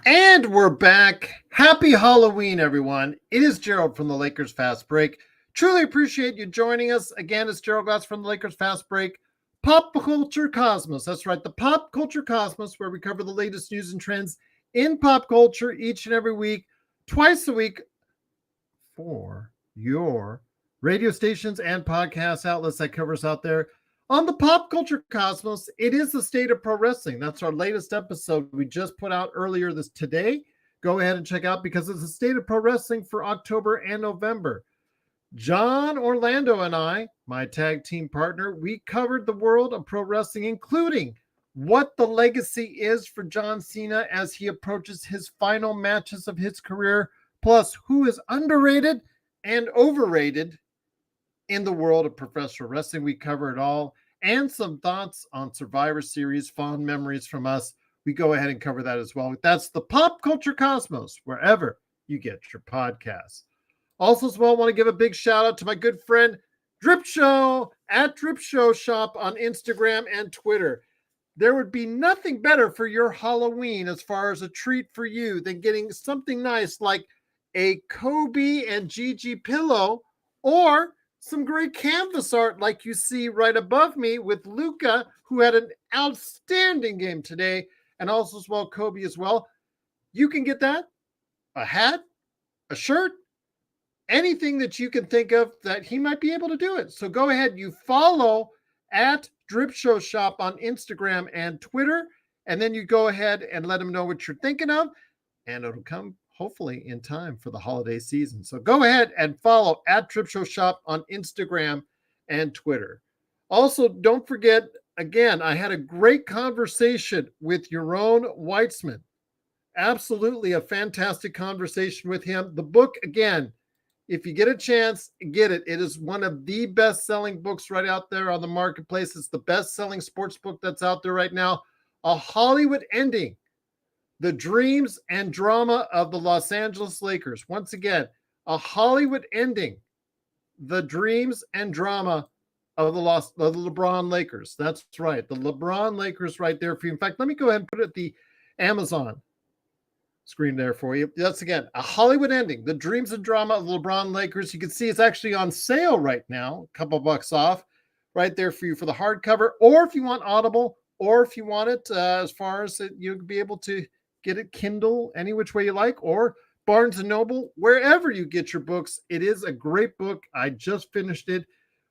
And we're back. Happy Halloween, everyone. It is Gerald from the Lakers Fast Break. Truly appreciate you joining us. Again, it's Gerald Glass from the Lakers Fast Break. Pop Culture Cosmos. That's right, the Pop Culture Cosmos, where we cover the latest news and trends in pop culture each and every week, twice a week, for your radio stations and podcast outlets that covers out there. On the Pop Culture Cosmos, it is the state of pro wrestling. That's our latest episode we just put out earlier today. Go ahead and check out because it's the state of pro wrestling for October and November. John Orlando and I, my tag team partner, we covered the world of pro wrestling, including what the legacy is for John Cena as he approaches his final matches of his career, plus who is underrated and overrated in the world of professional wrestling. We cover it all, and some thoughts on Survivor Series, fond memories from us. We go ahead and cover that as well. That's the Pop Culture Cosmos, wherever you get your podcasts. Also, as well, I want to give a big shout out to my good friend Drip Show at Drip Show Shop on Instagram and Twitter. There would be nothing better for your Halloween as far as a treat for you than getting something nice like a Kobe and Gigi pillow, or some great canvas art like you see right above me with Luka, who had an outstanding game today, and also as well Kobe as well. You can get that, a hat, a shirt, anything that you can think of that he might be able to do it. So go ahead, you follow at Drip Show Shop on Instagram and Twitter, and then you go ahead and let him know what you're thinking of, and it'll come hopefully in time for the holiday season. So go ahead and follow at Drip Show Shop on Instagram and Twitter. Also, don't forget, again, I had a great conversation with Yaron Weitzman. Absolutely a fantastic conversation with him. The book, again, if you get a chance, get it. It is one of the best-selling books right out there on the marketplace. It's the best-selling sports book that's out there right now. A Hollywood Ending: The Dreams and Drama of the Los Angeles Lakers. Once again, A Hollywood Ending: The Dreams and Drama of the LeBron Lakers. That's right, the LeBron Lakers right there for you. In fact, let me go ahead and put it at the Amazon screen there for you. That's, again, A Hollywood Ending: The Dreams and Drama of the LeBron Lakers. You can see it's actually on sale right now, a couple bucks off right there for you for the hardcover, or if you want Audible, or if you want it as far as you'll be able to get it Kindle any which way you like, or Barnes & Noble, wherever you get your books. It is a great book. I just finished it.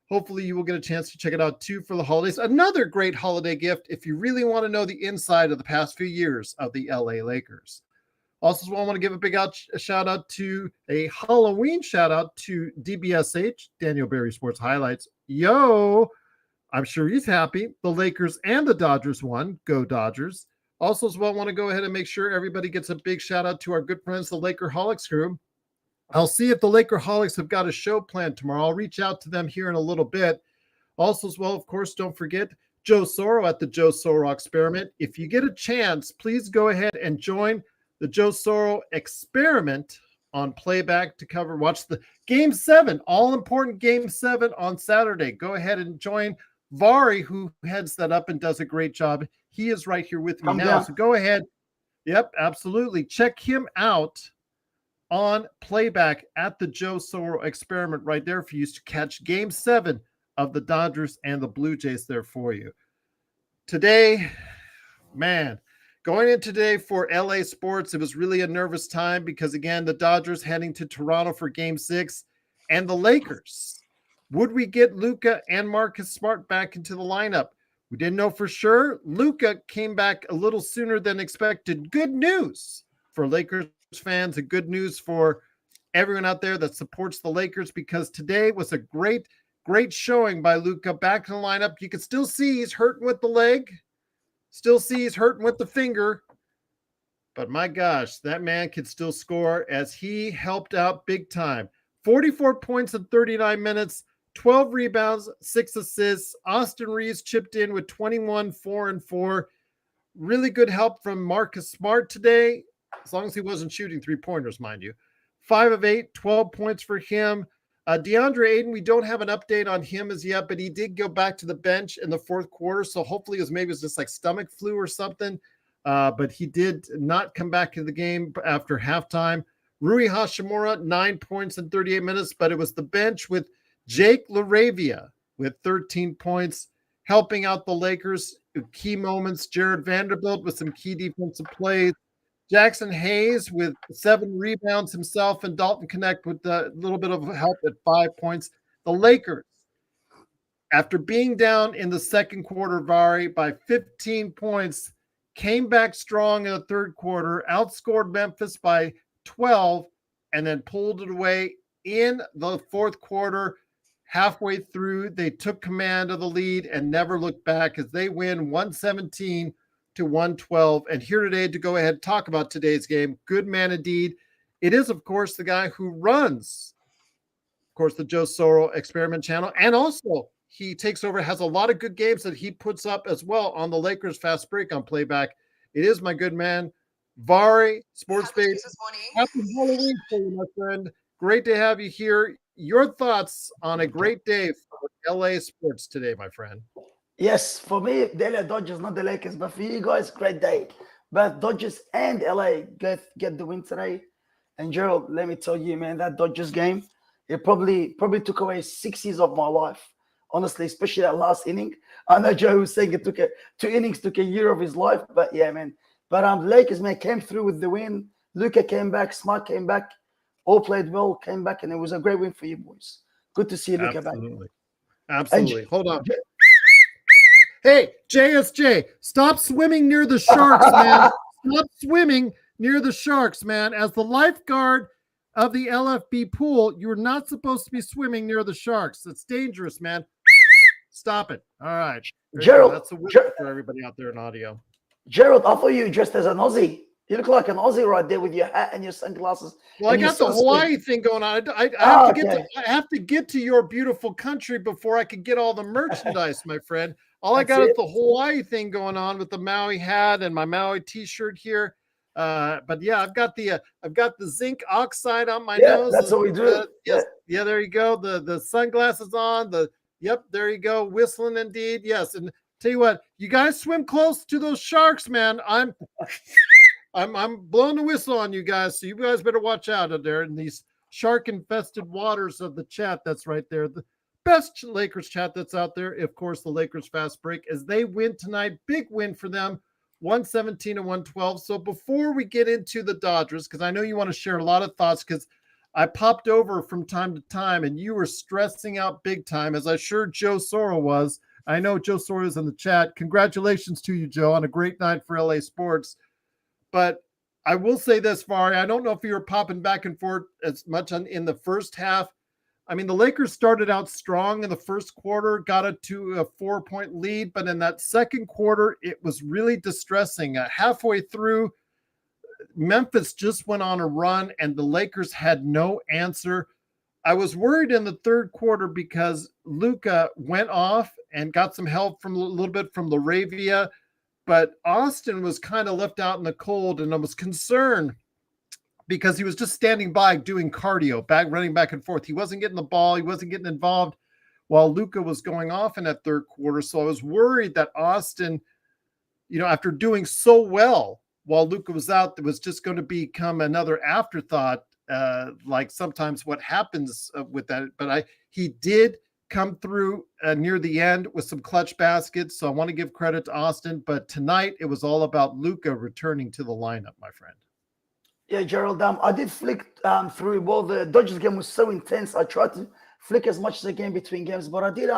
Hopefully you will get a chance to check it out too for the holidays. Another great holiday gift if you really want to know the inside of the past few years of the LA Lakers. Also, I want to give a big shout out to a Halloween shout out to DBSH, Daniel Berry Sports Highlights. Yo, I'm sure he's happy. The Lakers and the Dodgers won. Go Dodgers. Also, as well, I want to go ahead and make sure everybody gets a big shout out to our good friends, the Lakerholics crew. I'll see if the Lakerholics have got a show planned tomorrow. I'll reach out to them here in a little bit. Also, as well, of course, don't forget Joe Soro at the Joe Soro Experiment. If you get a chance, please go ahead and join the Joe Soro Experiment on playback to watch the Game 7, all-important Game 7 on Saturday. Go ahead and join Vari, who heads that up and does a great job. He is right here with me now. So go ahead. Yep, absolutely. Check him out on playback at the Joe Soro Experiment right there for you to catch Game 7 of the Dodgers and the Blue Jays there for you. Today, man, going in today for LA sports, it was really a nervous time because, again, the Dodgers heading to Toronto for Game 6, and the Lakers. Would we get Luka and Marcus Smart back into the lineup? We didn't know for sure. Luka came back a little sooner than expected. Good news for Lakers fans and good news for everyone out there that supports the Lakers, because today was a great showing by Luka back in the lineup. You can still see he's hurting with the leg. Still see he's hurting with the finger. But my gosh, that man can still score as he helped out big time. 44 points in 39 minutes, 12 rebounds, 6 assists. Austin Reeves chipped in with 21, 4 and 4. Really good help from Marcus Smart today, as long as he wasn't shooting three-pointers, mind you. 5 of 8, 12 points for him. DeAndre Ayton, we don't have an update on him as yet, but he did go back to the bench in the fourth quarter. So hopefully it was just like stomach flu or something. But he did not come back to the game after halftime. Rui Hashimura, 9 points in 38 minutes, but it was the bench with Jake LaRavia with 13 points, helping out the Lakers. Key moments, Jared Vanderbilt with some key defensive plays. Jackson Hayes with 7 rebounds himself, and Dalton Connect with a little bit of help at 5 points. The Lakers, after being down in the second quarter, Vari, by 15 points, came back strong in the third quarter, outscored Memphis by 12, and then pulled it away in the fourth quarter. Halfway through, they took command of the lead and never looked back as they win 117 to 112. And here today to go ahead and talk about today's game, good man indeed. It is, of course, the guy who runs, of course, the Joe Soro Experiment channel. And also, he takes over, has a lot of good games that he puts up as well on the Lakers Fast Break on playback. It is my good man, Vari, Sports Base. Happy Halloween for you, my friend. Great to have you here. Your thoughts on a great day for LA sports today, my friend? Yes, for me, the LA Dodgers, not the Lakers, but for you guys, great day. But Dodgers and LA get the win today. And Gerald, let me tell you, man, that Dodgers game, it probably took away 6 years of my life. Honestly, especially that last inning. I know Joe was saying it took 2 innings, took a year of his life, but yeah, man. But Lakers, man, came through with the win. Luka came back, Smart came back, all played well, came back, and it was a great win for you boys. Good to see Luka back. Absolutely. Hold on. Hey, JSJ, stop swimming near the sharks, man. Stop swimming near the sharks, man. As the lifeguard of the LFB pool, you're not supposed to be swimming near the sharks. It's dangerous, man. Stop it. All right. Gerald, that's a win for everybody out there in audio. Gerald, I thought you dressed as an Aussie. You look like an Aussie right there with your hat and your sunglasses. Well, I got the Hawaii thing going on. I have to get to your beautiful country before I can get all the merchandise, my friend. All I got is the Hawaii thing going on with the Maui hat and my Maui T-shirt here. But yeah, I've got the zinc oxide on my nose. That's what we do. Yes, yeah, there you go. The sunglasses on. There you go. Whistling indeed. Yes, and tell you what, you guys swim close to those sharks, man. I'm blowing the whistle on you guys, so you guys better watch out there in these shark-infested waters of the chat. That's right there. The best Lakers chat that's out there. Of course, the Lakers Fast Break as they win tonight. Big win for them, 117 to 112. So before we get into the Dodgers, because I know you want to share a lot of thoughts, because I popped over from time to time and you were stressing out big time, as I'm sure Joe Soro was. I know Joe Soro is in the chat. Congratulations to you, Joe, on a great night for LA sports. But I will say this, Vari, I don't know if you were popping back and forth as much in the first half. I mean, the Lakers started out strong in the first quarter, got it to a 4-point lead, but in that second quarter, it was really distressing. Halfway through, Memphis just went on a run, and the Lakers had no answer. I was worried in the third quarter because Luka went off and got some help from a little bit from LaRavia, but Austin was kind of left out in the cold, and I was concerned because he was just standing by doing cardio, running back and forth. He wasn't getting the ball. He wasn't getting involved while Luka was going off in that third quarter. So I was worried that Austin, after doing so well while Luka was out, it was just going to become another afterthought, like sometimes what happens with that. But he did come through near the end with some clutch baskets. So I want to give credit to Austin. But tonight it was all about Luka returning to the lineup, my friend. Yeah, Gerald, I did flick through. Well, the Dodgers game was so intense. I tried to flick as much as I can between games, but I did.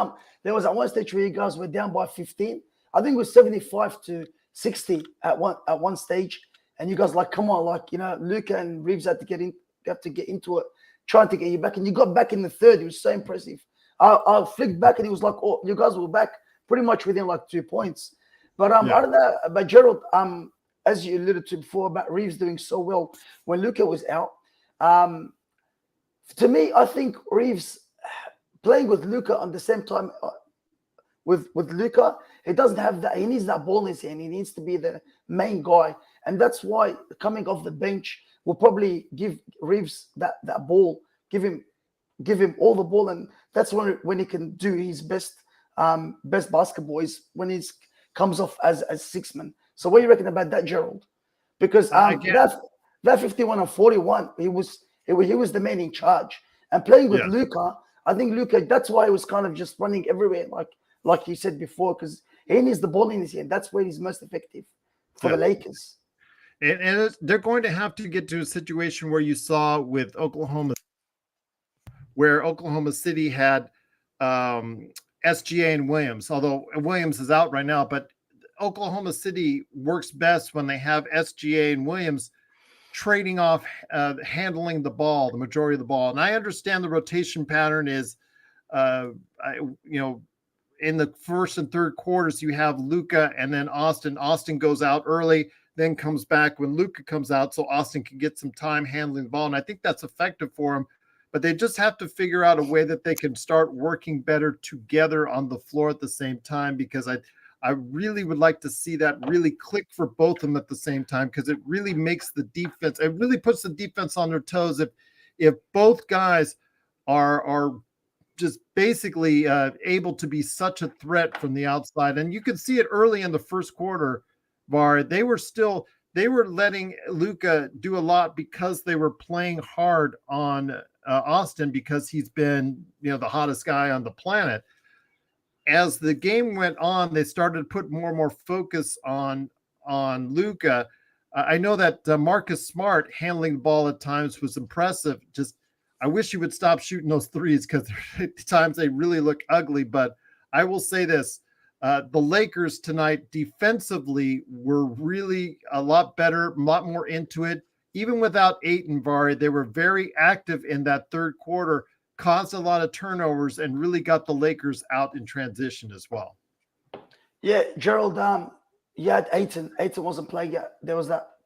There was at one stage where you guys were down by 15. I think it was 75 to 60 at one stage, and you guys come on, Luka and Reeves had to get into it, trying to get you back, and you got back in the third. It was so impressive. I flicked back, and it was like, oh, you guys were back pretty much within 2 points. But I don't know, but Gerald, as you alluded to before about Reeves doing so well when Luka was out. To me, I think Reeves playing with Luka on the same time with Luka, he doesn't have that. He needs that ball in his hand. He needs to be the main guy. And that's why coming off the bench will probably give Reeves that ball, give him give him all the ball, and that's when he can do his best basketball is when he comes off as six man. So what do you reckon about that, Gerald? Because that 51 and 41, he was the man in charge. And playing with Luka, I think Luka, that's why he was kind of just running everywhere, like you said before, because he needs the ball in his hand. That's where he's most effective for the Lakers. And they're going to have to get to a situation where you saw with Oklahoma, where Oklahoma City had SGA and Williams, although Williams is out right now, but Oklahoma City works best when they have SGA and Williams trading off, handling the ball, the majority of the ball. And I understand the rotation pattern is, in the first and third quarters, you have Luka and then Austin. Austin goes out early, then comes back when Luka comes out, so Austin can get some time handling the ball. And I think that's effective for him. But they just have to figure out a way that they can start working better together on the floor at the same time, because I really would like to see that really click for both of them at the same time, because it really makes the defense, it really puts the defense on their toes if both guys are just basically able to be such a threat from the outside. And you could see it early in the first quarter, Var. They were letting Luka do a lot because they were playing hard on Austin, because he's been, the hottest guy on the planet. As the game went on, they started to put more and more focus on Luka. I know that Marcus Smart handling the ball at times was impressive. Just, I wish he would stop shooting those threes, because at times they really look ugly. But I will say this, the Lakers tonight defensively were really a lot better, a lot more into it. Even without Ayton, Vari, they were very active in that third quarter, caused a lot of turnovers, and really got the Lakers out in transition as well. Yeah, Gerald, you had Ayton. Ayton wasn't playing yet. There was that.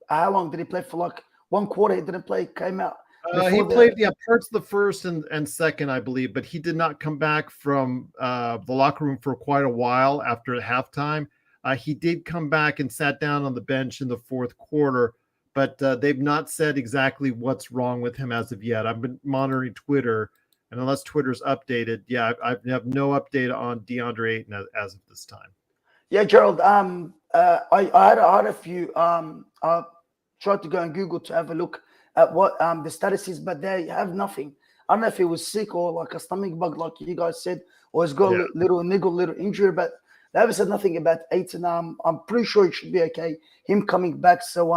How long did he play for? Like 1 quarter, he didn't play, came out. He played parts of the first and second, I believe, but he did not come back from the locker room for quite a while after halftime. He did come back and sat down on the bench in the fourth quarter, but they've not said exactly what's wrong with him as of yet. I've been monitoring Twitter, and unless Twitter's updated, I have no update on DeAndre Ayton as of this time. Yeah, Gerald, I had a few. I tried to go on Google to have a look at what the status is, but they have nothing. I don't know if he was sick or like a stomach bug, like you guys said, or he's got a little niggle, little injury, but they haven't said nothing about Ayton. I'm pretty sure it should be okay, him coming back. So,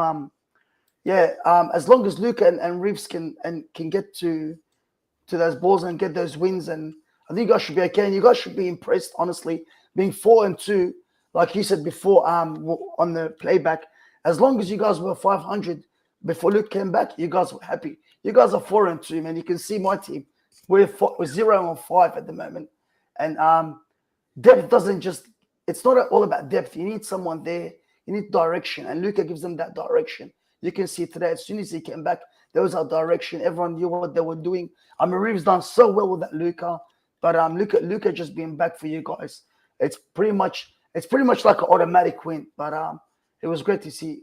as long as Luka and Reeves can get to those balls and get those wins, and I think you guys should be okay. And you guys should be impressed, honestly, being 4-2, like you said before, on the playback. As long as you guys were 500 before Luke came back, you guys were happy. You guys are 4-2, man. You can see my team. We're 0-5 at the moment, and depth doesn't just. It's not all about depth. You need someone there. You need direction, and Luka gives them that direction. You can see today, as soon as he came back, there was our direction. Everyone knew what they were doing. Reeves done so well with that Luka, but Luka just being back for you guys, it's pretty much like an automatic win. But it was great to see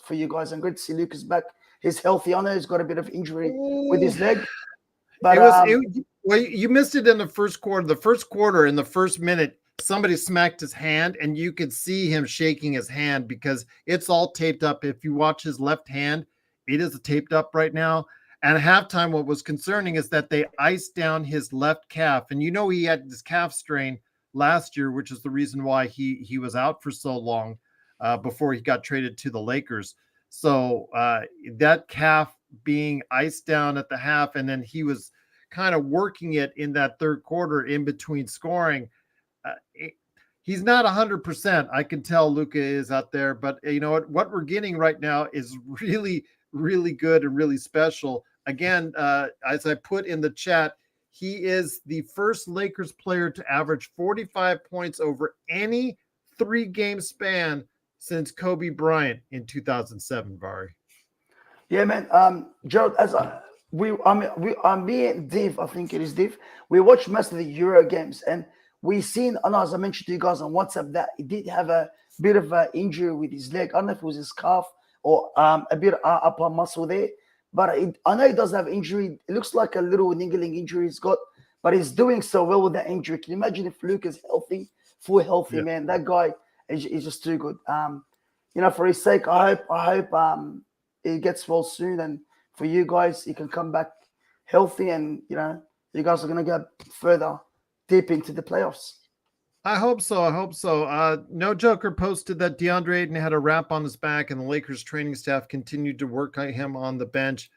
for you guys, and great to see Luka's back. He's healthy. I know he's got a bit of injury with his leg, but you missed it in the first quarter. The first quarter, in the first minute, somebody smacked his hand, and you could see him shaking his hand because it's all taped up. If you watch his left hand, it is taped up right now. And at halftime, what was concerning is that they iced down his left calf. And he had this calf strain last year, which is the reason why he was out for so long before he got traded to the Lakers. So that calf being iced down at the half, and then he was kind of working it in that third quarter in between scoring. He's not 100%. I can tell Luka is out there, but you know what we're getting right now is really, really good and really special. Again, as I put in the chat, he is the first Lakers player to average 45 points over any 3-game span since Kobe Bryant in 2007. Vari. Yeah, man. Gerald, me and Dave, I think it is Dave. We watched most of the Euro games, and we seen, as I mentioned to you guys on WhatsApp, that he did have a bit of an injury with his leg. I don't know if it was his calf or a bit of upper muscle there. But I know he does have injury. It looks like a little niggling injury he's got, but he's doing so well with that injury. Can you imagine if Luke is healthy, full healthy, man? That guy is just too good. For his sake, I hope he gets well soon, and for you guys, he can come back healthy, and you guys are gonna go further deep into the playoffs. I hope so. No Joker posted that DeAndre Ayton had a wrap on his back, and the Lakers training staff continued to work on him on the bench.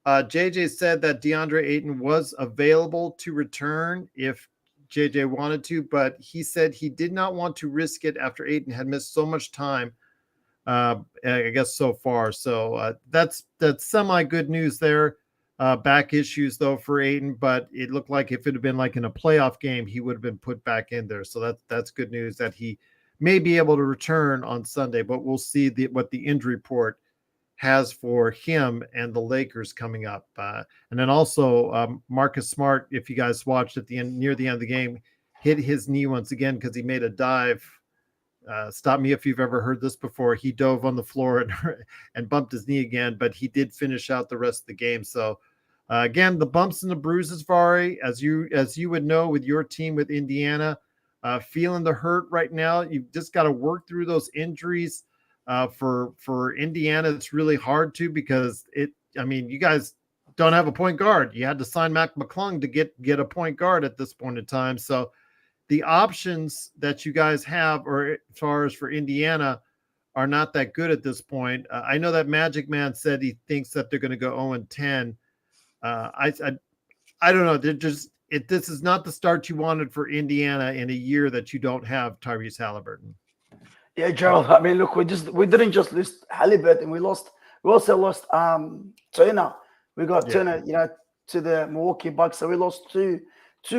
JJ said that DeAndre Ayton was available to return if JJ wanted to, but he said he did not want to risk it after Ayton had missed so much time, I guess, so far. So that's semi good news there. Back issues though for Ayton, but it looked like if it had been like in a playoff game, he would have been put back in there. So that's good news that he may be able to return on Sunday, but we'll see what the injury report has for him and the Lakers coming up. And then also Marcus Smart, if you guys watched at the end, near the end of the game, hit his knee once again because he made a dive. Stop me if you've ever heard this before. He dove on the floor and bumped his knee again, but he did finish out the rest of the game. So again, the bumps and the bruises, Vari, as you would know with your team with Indiana, feeling the hurt right now. You've just got to work through those injuries. For Indiana, it's really hard to, because you guys don't have a point guard. You had to sign Mac McClung to get a point guard at this point in time. So the options that you guys have, or as far as for Indiana, are not that good at this point. I know that Magic Man said he thinks that they're going to go 0-10. I don't know. This is not the start you wanted for Indiana in a year that you don't have Tyrese Halliburton. Yeah, Gerald. I mean, look, we didn't just lose Halliburton. We also lost Turner. We got Turner, to the Milwaukee Bucks. So we lost two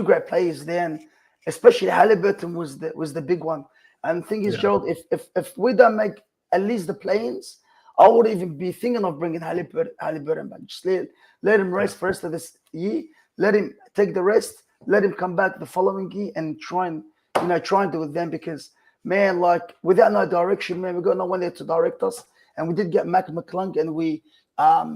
great players then. Especially Halliburton was the big one. And the thing is, Gerald, if we don't make at least the play-ins, I would even be thinking of bringing Halliburton back. Just let him rest for the rest of this year. Let him take the rest. Let him come back the following year and try and do it then, because man, like without no direction, man, we got no one there to direct us. And we did get Mac McClung, and we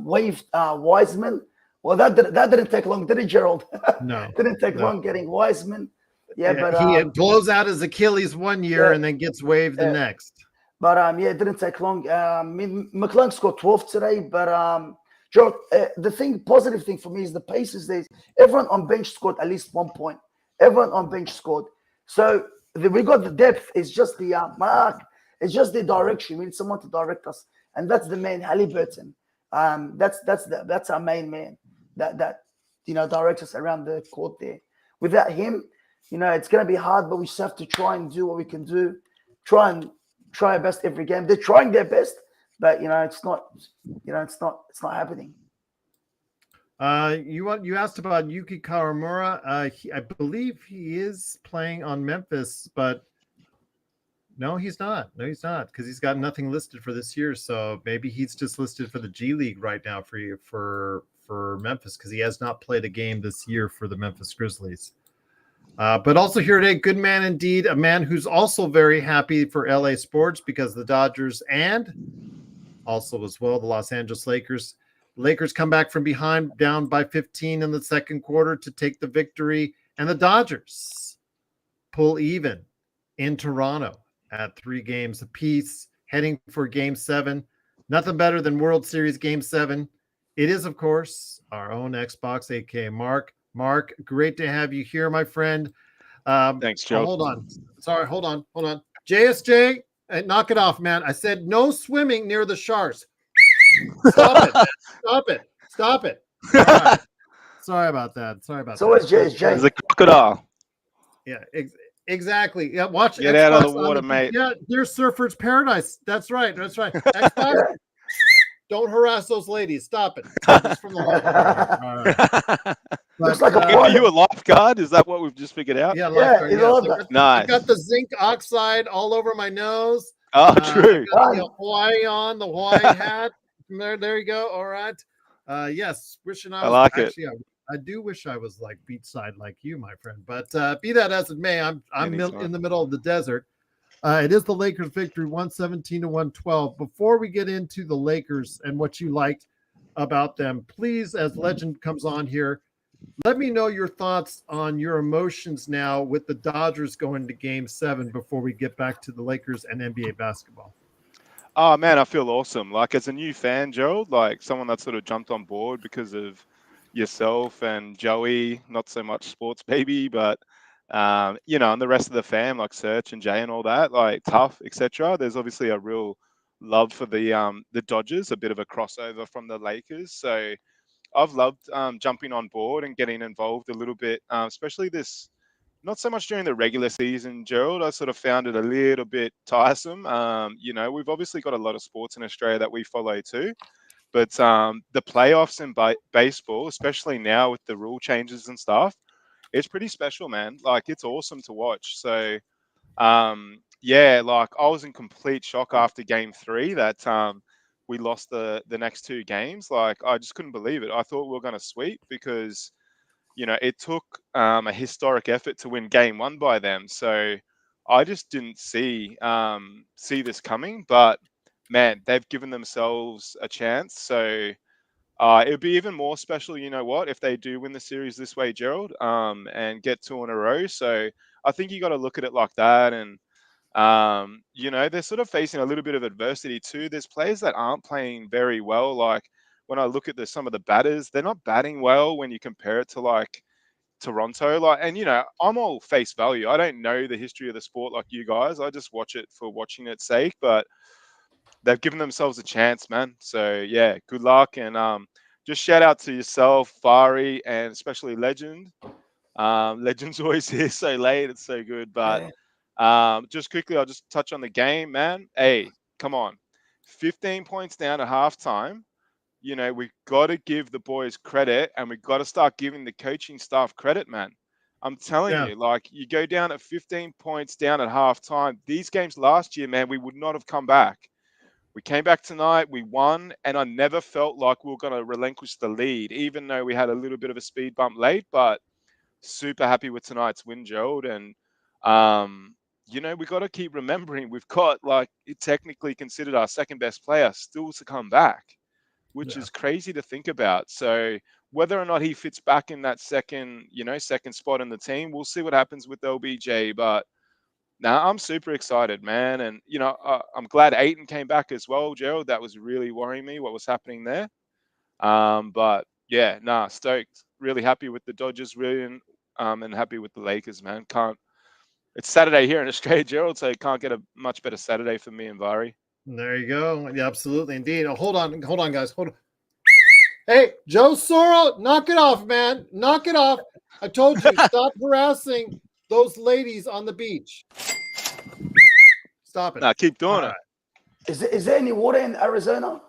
waived Wiseman. Well, that didn't take long, did it, Gerald? No, didn't take long getting Wiseman. Yeah, but he blows out his Achilles one year and then gets waived the next. But it didn't take long. McClung scored 12 today, but Gerald, the positive thing for me is the Pacers days. Everyone on bench scored at least 1 point. Everyone on bench scored. So we got the depth. It's just the mark. It's just the direction. We need someone to direct us, and that's the main Halliburton. That's our main man that directs us around the court there. Without him, it's going to be hard, but we just have to try and do what we can do. Try our best every game. They're trying their best, but it's not happening. You asked about Yuki Kawamura. I believe he is playing on Memphis, but no, he's not. No, he's not, because he's got nothing listed for this year. So maybe he's just listed for the G League right now for Memphis, because he has not played a game this year for the Memphis Grizzlies. But also here today, good man indeed, a man who's also very happy for LA sports, because the Dodgers and also as well the Los Angeles Lakers come back from behind, down by 15 in the second quarter to take the victory, and the Dodgers pull even in Toronto at 3 games apiece, heading for Game 7. Nothing better than World Series Game 7. It is, of course, our own Xbox, aka Mark. Mark, great to have you here, my friend. Thanks, Joe. Hold on. Sorry, hold on. JSJ, knock it off, man. I said no swimming near the sharks. Stop it. Stop it. Right. Sorry about that. So it's JSJ. It's a crocodile. Yeah, exactly. Yeah, watch. Get Xbox out of the water, mate. Yeah, there's Surfer's Paradise. That's right. Xbox, don't harass those ladies. Stop it. It's from the all right. Looks like a Are you a lifeguard? Is that what we've just figured out? Yeah, lifeguard. Yeah, nice. I got the zinc oxide all over my nose. Oh, true. The Hawaii on, the Hawaii hat. There you go. All right. Yes, wishing I was. I like actually, I do wish I was like beachside like you, my friend. But be that as it may, I'm in the middle of the desert. It is the Lakers victory, 117-112. Before we get into the Lakers and what you liked about them. Please, as Legend comes on here, let me know your thoughts on your emotions now with the Dodgers going to Game 7 before we get back to the Lakers and NBA basketball. Oh man, I feel awesome. Like as a new fan, Gerald, like someone that sort of jumped on board because of yourself and Joey, not so much sports baby, but and the rest of the fam, like Serch and Jay and all that, like Tough, etc. There's obviously a real love for the Dodgers, a bit of a crossover from the Lakers. So I've loved jumping on board and getting involved a little bit, especially this. Not so much during the regular season, Gerald. I sort of found it a little bit tiresome. We've obviously got a lot of sports in Australia that we follow too, but the playoffs in baseball, especially now with the rule changes and stuff, it's pretty special, man. Like it's awesome to watch. So, like I was in complete shock after Game 3 that we lost the next 2 games. Like I just couldn't believe it. I thought we were going to sweep because it took a historic effort to win Game 1 by them. So I just didn't see this coming. But man, they've given themselves a chance. So it would be even more special, you know what, if they do win the series this way, Gerald, and get 2 in a row. So I think you got to look at it like that. And they're sort of facing a little bit of adversity too. There's players that aren't playing very well. Like when I look at some of the batters, they're not batting well when you compare it to like Toronto. Like, and I'm all face value. I don't know the history of the sport like you guys. I just watch it for watching its sake. But they've given themselves a chance, man. So yeah, good luck and just shout out to yourself, Fari, and especially Legend. Legend's always here so late. It's so good, but. Just quickly, I'll just touch on the game, man. Hey, come on. 15 points down at halftime. We've got to give the boys credit and we've got to start giving the coaching staff credit, man. I'm telling you, like you go down at 15 points down at halftime. These games last year, man, we would not have come back. We came back tonight, we won, and I never felt like we were going to relinquish the lead, even though we had a little bit of a speed bump late, but super happy with tonight's win, Gerald. And, we got to keep remembering we've got technically considered our second best player still to come back, which is crazy to think about. So whether or not he fits back in that second spot in the team, we'll see what happens with LBJ. But now I'm super excited, man. And, I'm glad Aiton came back as well, Gerald. That was really worrying me what was happening there. But yeah, stoked. Really happy with the Dodgers, really, and happy with the Lakers, man. It's Saturday here in Australia, Gerald, so you can't get a much better Saturday for me and Vari. There you go. Yeah, absolutely, indeed. Oh, hold on, guys. Hold on. Hey, Joe Soro, knock it off, man. Knock it off. I told you, stop harassing those ladies on the beach. Stop it. Nah, keep doing it. Is there any water in Arizona?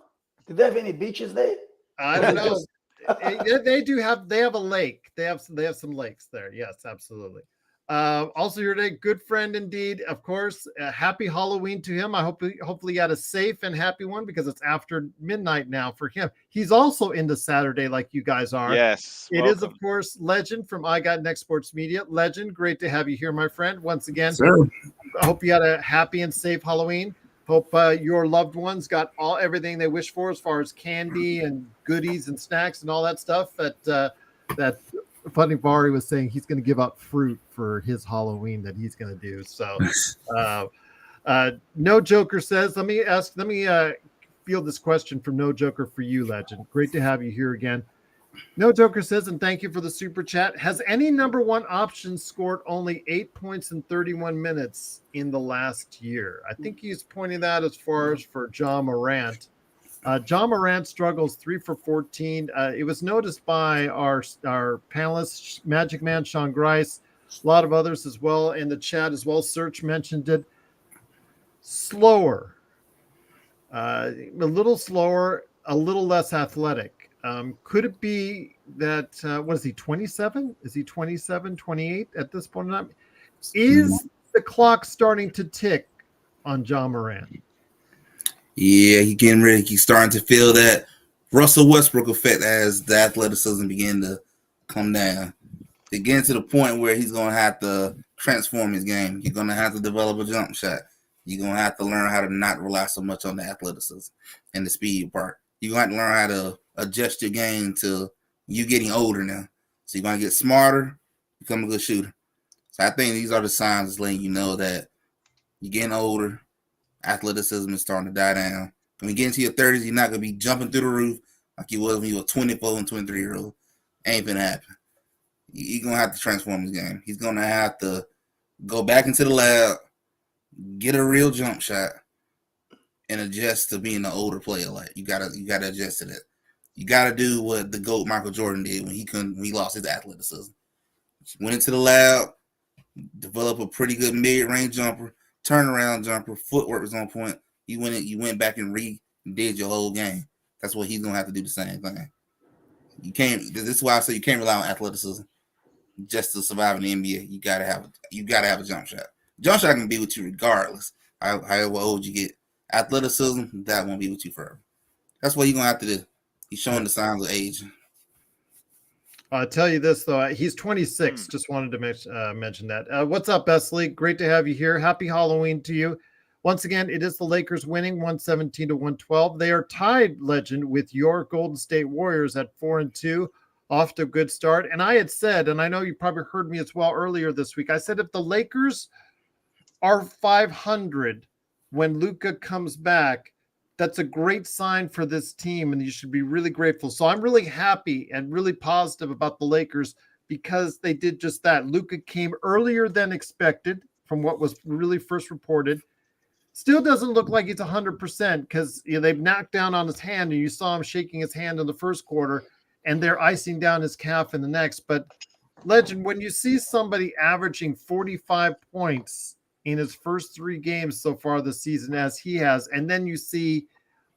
Do they have any beaches there? I don't know. They have a lake. They have some lakes there. Yes, absolutely. Also here today, good friend indeed, of course. Happy Halloween to him. I hopefully he had a safe and happy one because it's after midnight now for him. He's also into Saturday like you guys are. Yes. It is, of course, Legend from I Got Next Sports Media. Legend, great to have you here, my friend. Once again, sir. I hope you had a happy and safe Halloween. Hope your loved ones got everything they wish for as far as candy and goodies and snacks and all that stuff that Funny Vari was saying he's going to give out fruit for his Halloween that he's going to do. So, No Joker says, let me field this question from No Joker for you, Legend. Great to have you here again. No Joker says, and thank you for the super chat. Has any number one option scored only 8 points in 31 minutes in the last year? I think he's pointing that as far as for John Morant. John Morant struggles 3 for 14. It was noticed by our panelists, Magic Man, Sean Grice, a lot of others as well in the chat as well. Search mentioned it. Slower, a little slower, a little less athletic. Could it be that, what is he, 27? Is he 27, 28 at this point in time? Is the clock starting to tick on John Morant? Yeah, he's starting to feel that Russell Westbrook effect as the athleticism begin to come down. It's getting to the point where he's going to have to transform his game. He's going to have to develop a jump shot. You're going to have to learn how to not rely so much on the athleticism and the speed part. You're going to have to learn how to adjust your game to you getting older now. So you're going to get smarter, become a good shooter. So I think these are the signs that's letting you know that you're getting older, athleticism is starting to die down. When you get into your 30s, you're not going to be jumping through the roof like you was when you were 24 and 23-year-old. Ain't going to happen. He's going to have to transform his game. He's going to have to go back into the lab, get a real jump shot, and adjust to being an older player. Like you gotta adjust to that. You gotta do what the GOAT Michael Jordan did when he lost his athleticism. He went into the lab, developed a pretty good mid-range jumper, turnaround jumper, footwork was on point. You went back and redid your whole game. That's what he's gonna have to do the same thing. You can't. This is why I say you can't rely on athleticism just to survive in the NBA. You gotta have a jump shot. Jump shot can be with you regardless. However old you get, athleticism that won't be with you forever. That's what you're gonna have to do. He's showing the signs of age. I'll tell you this though, he's 26. Just wanted to mention that. What's up, Best League? Great to have you here. Happy Halloween to you. Once again, it is the Lakers winning 117-112. They are tied, Legend, with your Golden State Warriors at 4-2, off to a good start. And I had said, and I know you probably heard me as well earlier this week, I said if the Lakers are 500 when Luka comes back, that's a great sign for this team, and you should be really grateful. So I'm really happy and really positive about the Lakers because they did just that. Luka came earlier than expected from what was really first reported. Still doesn't look like he's 100% because they've knocked down on his hand, and you saw him shaking his hand in the first quarter, and they're icing down his calf in the next. But, Legend, when you see somebody averaging 45 points in his first 3 games so far this season as he has, and then you see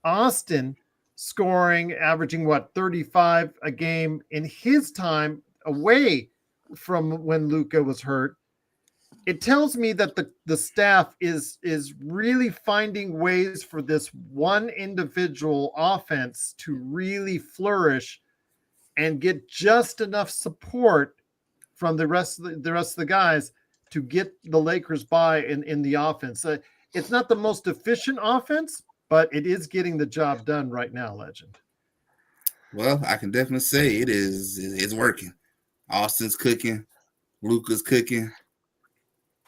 Austin scoring, averaging, 35 a game in his time away from when Luka was hurt, it tells me that the staff is really finding ways for this one individual offense to really flourish and get just enough support from the rest of the guys to get the Lakers by in the offense. It's not the most efficient offense, but it is getting the job done right now, Legend. Well, I can definitely say it's working. Austin's cooking, Luka's cooking.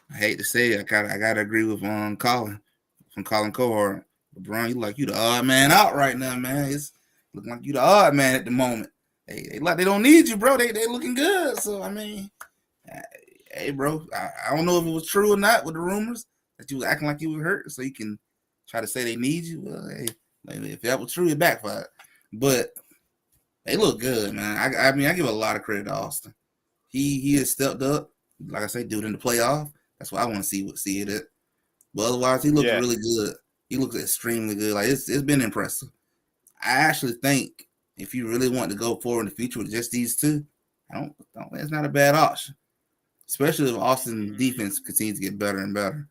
I hate to say it, I gotta agree with Colin from Colin Cohort. LeBron, you the odd man out right now, man. It's looking like you the odd man at the moment. They don't need you, bro. They looking good. So I mean, hey, bro, I don't know if it was true or not with the rumors that you was acting like you were hurt, so you can try to say they need you. Well, hey, if that was true, it backfired. But they look good, man. I mean, I give a lot of credit to Austin. He has stepped up. Like I say, dude, in the playoff. That's what I want to see it at. But otherwise, he looks really good. He looks extremely good. Like it's been impressive. I actually think if you really want to go forward in the future with just these two, it's not a bad option. Especially if Austin's defense continues to get better and better.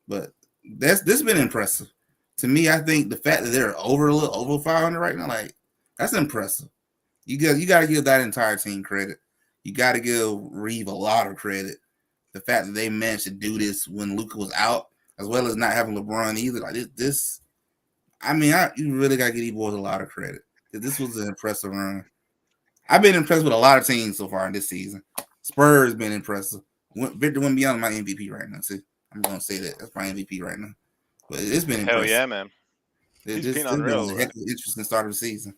But this has been impressive. To me, I think the fact that they're over 500 right now, like that's impressive. You got to give that entire team credit. You got to give Reeve a lot of credit. The fact that they managed to do this when Luka was out, as well as not having LeBron either, like this. I mean, you really got to give these boys a lot of credit. This was an impressive run. I've been impressed with a lot of teams so far in this season. Spurs has been impressive. Victor went beyond my MVP right now, too. I'm going to say that. That's my MVP right now. But it's been impressive. Hell yeah, man. He's been unreal. Been a heck of an interesting start of the season.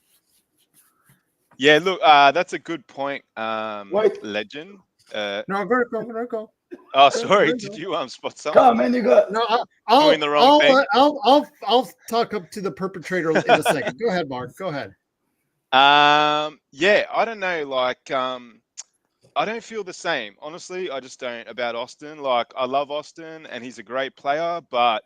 Yeah, look, that's a good point, Legend. No, go. Oh, sorry. Did you spot something? Come on, man, you got. No, Doing the wrong thing. I'll talk up to the perpetrator in a second. Go ahead, Mark. Go ahead. Yeah, I don't know. Like, I don't feel the same. Honestly, I just don't about Austin. Like, I love Austin, and he's a great player, but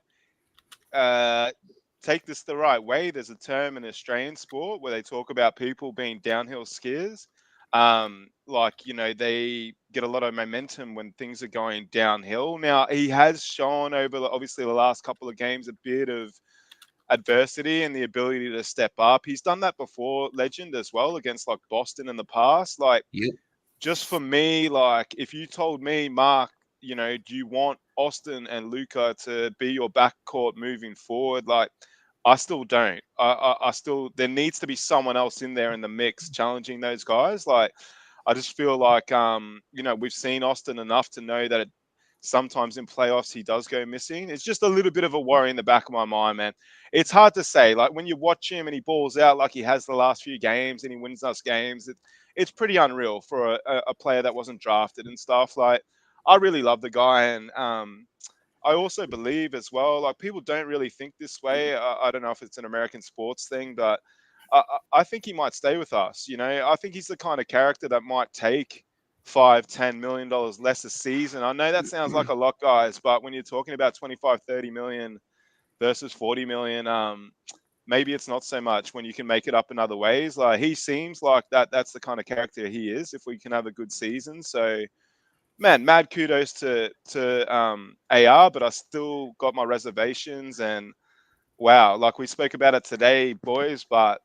take this the right way. There's a term in Australian sport where they talk about people being downhill skiers. Like, they get a lot of momentum when things are going downhill. Now, he has shown over obviously the last couple of games a bit of adversity and the ability to step up. He's done that before, Legend, as well, against like Boston in the past. Like, just for me, like if you told me, Mark, do you want Austin and Luka to be your backcourt moving forward? Like, I still don't. I still, there needs to be someone else in there in the mix challenging those guys. Like, I just feel like, we've seen Austin enough to know that sometimes in playoffs he does go missing. It's just a little bit of a worry in the back of my mind, man. It's hard to say. Like, when you watch him and he balls out like he has the last few games and he wins us games, it's pretty unreal for a player that wasn't drafted and stuff. Like, I really love the guy, and I also believe as well, like, people don't really think this way. I don't know if it's an American sports thing, but I think he might stay with us. I think he's the kind of character that might take $5-10 million less a season. I know that sounds like a lot, guys, but when you're talking about 25-30 million versus 40 million, maybe it's not so much when you can make it up in other ways. Like, he seems like that's the kind of character he is if we can have a good season. So, man, mad kudos to AR, but I still got my reservations. And wow, like we spoke about it today, boys, but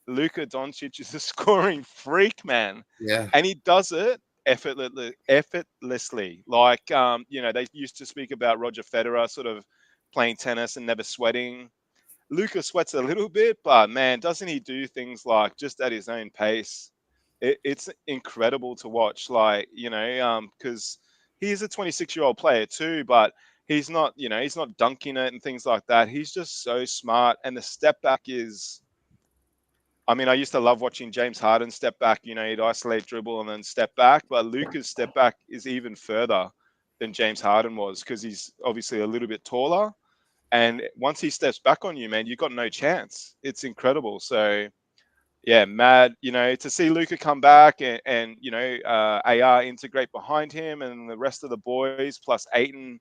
Luka Doncic is a scoring freak, man. Yeah. And he does it effortlessly. Like, they used to speak about Roger Federer sort of playing tennis and never sweating. Luka sweats a little bit, but man, doesn't he do things like just at his own pace? It's incredible to watch, like, because he's a 26-year-old player too, but he's not dunking it and things like that. He's just so smart. And the step back is, I used to love watching James Harden step back. He'd isolate, dribble, and then step back. But Luka's step back is even further than James Harden was, because he's obviously a little bit taller. And once he steps back on you, man, you've got no chance. It's incredible. So, yeah, mad, to see Luka come back and AR integrate behind him and the rest of the boys, plus Ayton,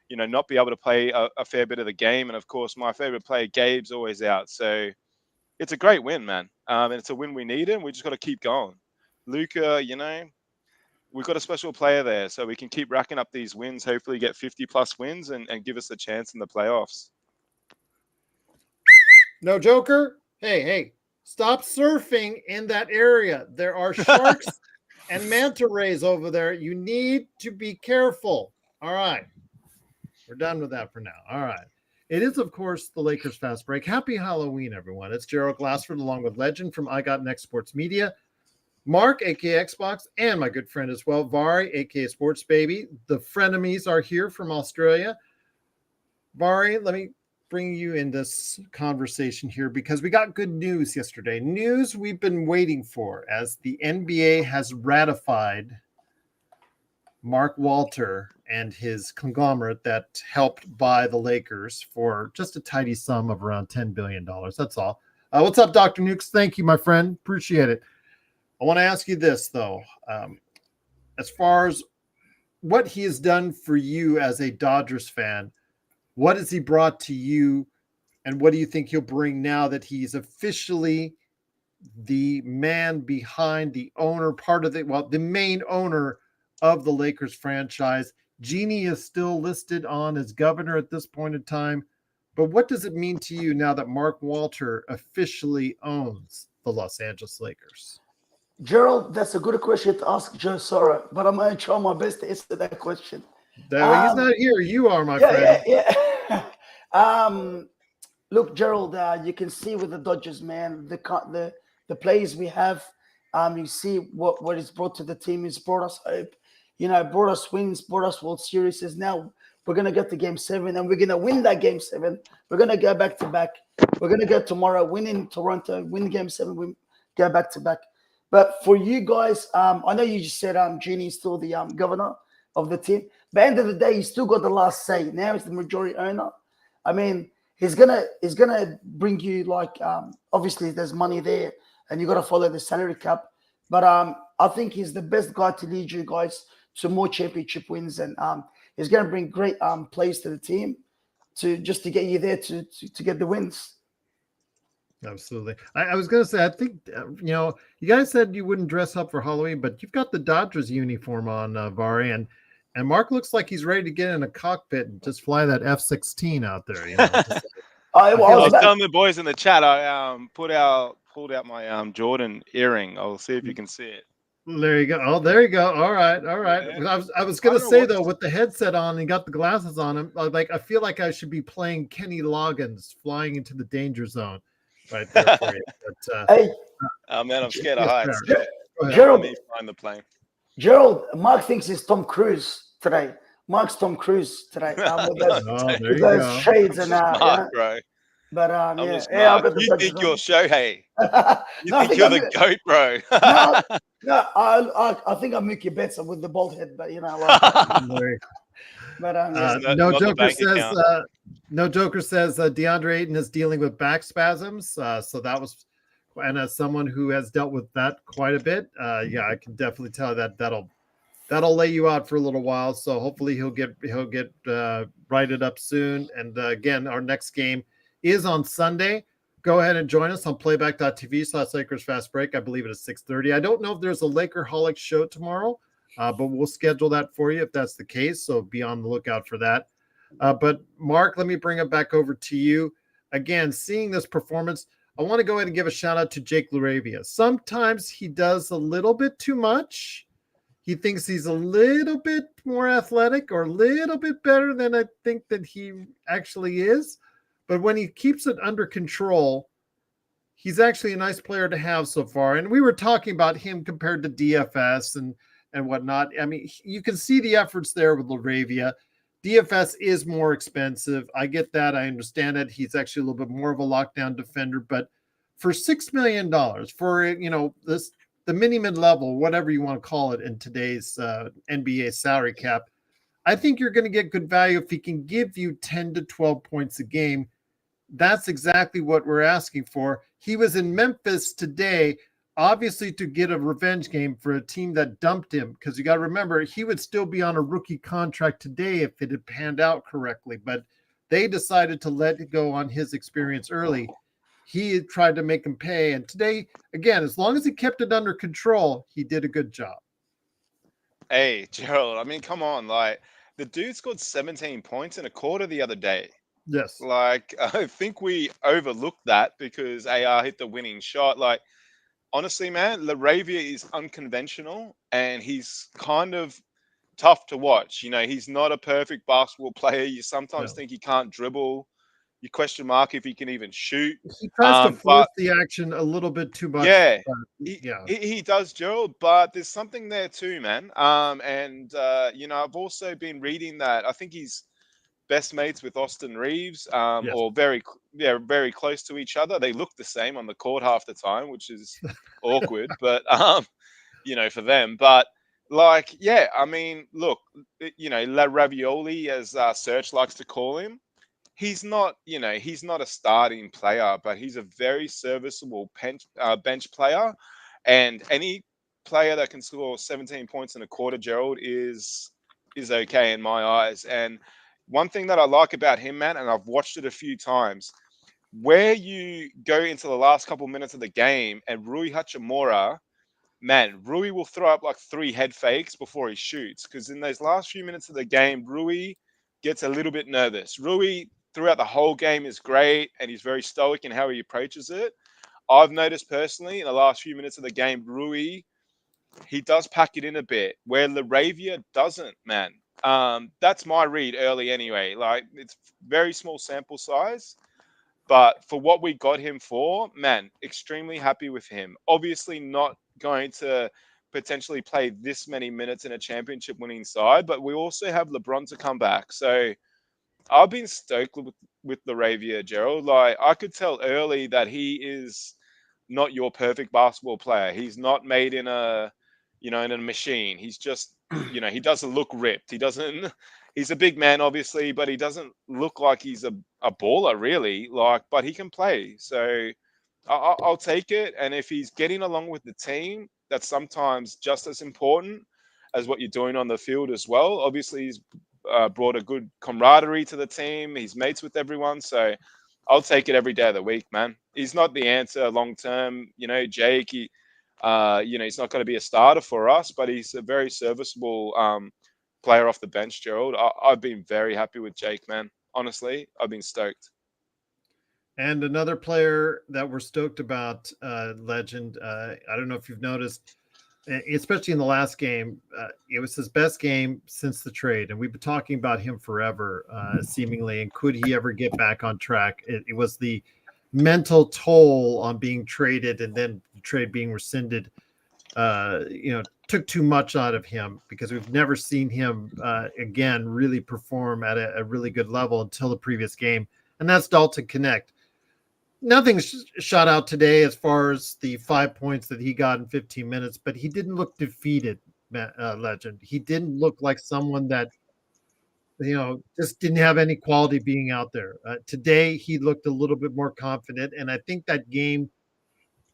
not be able to play a fair bit of the game. And, of course, my favorite player, Gabe's always out. So it's a great win, man. And it's a win we need, and we just got to keep going. Luka, we've got a special player there, so we can keep racking up these wins, hopefully get 50-plus wins and give us a chance in the playoffs. No joker? Hey. Stop surfing in that area. There are sharks and manta rays over there. You need to be careful. All right. We're done with that for now. All right. It is, of course, the Lakers Fast Break. Happy Halloween, everyone. It's Gerald Glassford along with Legend from I Got Next Sports Media, Mark, a.k.a. Xbox, and my good friend as well, Vari, a.k.a. Sports Baby. The frenemies are here from Australia. Vari, let me bring you in this conversation here because we got good news yesterday. News we've been waiting for, as the NBA has ratified Mark Walter and his conglomerate that helped buy the Lakers for just a tidy sum of around $10 billion. That's all. What's up, Dr. Nukes? Thank you, my friend. Appreciate it. I want to ask you this, though. As far as what he has done for you as a Dodgers fan, what has he brought to you, and what do you think he'll bring now that he's officially the man behind the owner, the main owner of the Lakers franchise? Genie is still listed on as governor at this point in time, but what does it mean to you now that Mark Walter officially owns the Los Angeles Lakers? Gerald, that's a good question to ask Joe Sora, but I'm going to try my best to answer that question. He's not here. You are, my friend. Yeah. Look, Gerald, you can see with the Dodgers, man, the players we have. You see what it's brought to the team. It's brought us hope. Brought us wins, brought us World Series. Now we're gonna get to Game 7, and we're gonna win that Game 7. We're gonna go back to back. We're gonna go tomorrow, win in Toronto, win Game 7, we go back to back. But for you guys, I know you just said Genie is still the governor of the team. But at the end of the day, he's still got the last say. Now he's the majority owner. He's gonna bring you, like, obviously there's money there, and you got to follow the salary cap. But I think he's the best guy to lead you guys to more championship wins, and he's gonna bring great players to the team to get you there to get the wins. Absolutely. I was going to say, I think, you guys said you wouldn't dress up for Halloween, but you've got the Dodgers uniform on, Vari, and Mark looks like he's ready to get in a cockpit and just fly that F-16 out there. I was telling the boys in the chat, I pulled out my Jordan earring. I'll see if you can see it. There you go. Oh, there you go. All right. Yeah. I was gonna don't know say what though, to- with the headset on and got the glasses on him, I feel like I should be playing Kenny Loggins flying into the danger zone right there for you. But Hey, Oh man, I'm scared of yes, heights. sir. So Go ahead. let Gerald, me find the plane. Gerald, Mark thinks it's Tom Cruise today. Mark's Tom Cruise today. With No, those, Oh, dude, there with you those go. shades I'm and just you Mark, know. bro. But I'm yeah, just yeah, I've Mark. got the You Dodgers think you're on. Shohei? You No, I think think you're I'm the GOAT, bro? no, no. I think I'm Mookie Betts with the bald head, but There but Just yeah. No not the Joker bank says account. DeAndre Ayton is dealing with back spasms. So that was, and as someone who has dealt with that quite a bit, yeah, I can definitely tell that'll lay you out for a little while. So hopefully he'll get righted up soon. And again, our next game is on Sunday. Go ahead and join us on playback.tv/Lakers Fast Break. I believe it is 6:30. I don't know if there's a Lakerholic show tomorrow. But we'll schedule that for you if that's the case. So be on the lookout for that. But Mark, let me bring it back over to you. Again, seeing this performance, I want to go ahead and give a shout out to Jake LaRavia. Sometimes he does a little bit too much. He thinks he's a little bit more athletic or a little bit better than I think that he actually is. But when he keeps it under control, he's actually a nice player to have so far. And we were talking about him compared to DFS and whatnot. I mean, you can see the efforts there with LaRavia. DFS is more expensive. I get that. I understand it. He's actually a little bit more of a lockdown defender, but for $6 million for, the mini mid level, whatever you want to call it in today's NBA salary cap, I think you're going to get good value if he can give you 10 to 12 points a game. That's exactly what we're asking for. He was in Memphis today, obviously to get a revenge game for a team that dumped him, because you got to remember, he would still be on a rookie contract today if it had panned out correctly, but they decided to let it go on his experience early. He tried to make him pay, and today, again, as long as he kept it under control, he did a good job. Hey, Gerald, I mean, come on. Like, the dude scored 17 points in a quarter the other day. Yes. Like, I think we overlooked that because AR hit the winning shot. Like, honestly, man, LaRavia is unconventional and he's kind of tough to watch. He's not a perfect basketball player. You sometimes No. think he can't dribble. You question mark if he can even shoot. He tries to force But the action a little bit too much. yeah, Yeah. he does, Gerald. But there's something there too, man. I've also been reading that I think he's best mates with Austin Reeves, Yes. or very close to each other. They look the same on the court half the time, which is awkward, but for them. But like, yeah, I mean, look, La Ravioli, as Search likes to call him, he's not a starting player, but he's a very serviceable bench player, and any player that can score 17 points in a quarter, Gerald, is okay in my eyes. And one thing that I like about him, man, and I've watched it a few times, where you go into the last couple minutes of the game and Rui Hachimura, man, Rui will throw up like 3 head fakes before he shoots, because in those last few minutes of the game, Rui gets a little bit nervous. Rui, throughout the whole game, is great and he's very stoic in how he approaches it. I've noticed personally in the last few minutes of the game, Rui, he does pack it in a bit, where LaRavia doesn't, man. That's my read early anyway. Like, it's very small sample size, but for what we got him for, man, extremely happy with him. Obviously not going to potentially play this many minutes in a championship winning side, but we also have LeBron to come back. So I've been stoked with LaRavia, Gerald. Like, I could tell early that he is not your perfect basketball player. He's not made in a machine. He's just, he doesn't look ripped. He's a big man, obviously, but he doesn't look like he's a baller, really. Like, but he can play. So I'll take it. And if he's getting along with the team, that's sometimes just as important as what you're doing on the field as well. Obviously, he's brought a good camaraderie to the team. He's mates with everyone. So I'll take it every day of the week, man. He's not the answer long term. Jake, he's not going to be a starter for us, but he's a very serviceable player off the bench, Gerald. I've been very happy with Jake, man. Honestly, I've been stoked. And another player that we're stoked about, legend. I don't know if you've noticed, especially in the last game. It was his best game since the trade, and we've been talking about him forever, seemingly. And could he ever get back on track? It was the mental toll on being traded and then the trade being rescinded. Took too much out of him because we've never seen him again really perform at a really good level until the previous game, and that's Dalton Connect. Nothing shot out today as far as the 5 points that he got in 15 minutes, but he didn't look defeated, Legend. He didn't look like someone that, just didn't have any quality being out there. Today, he looked a little bit more confident, and I think that game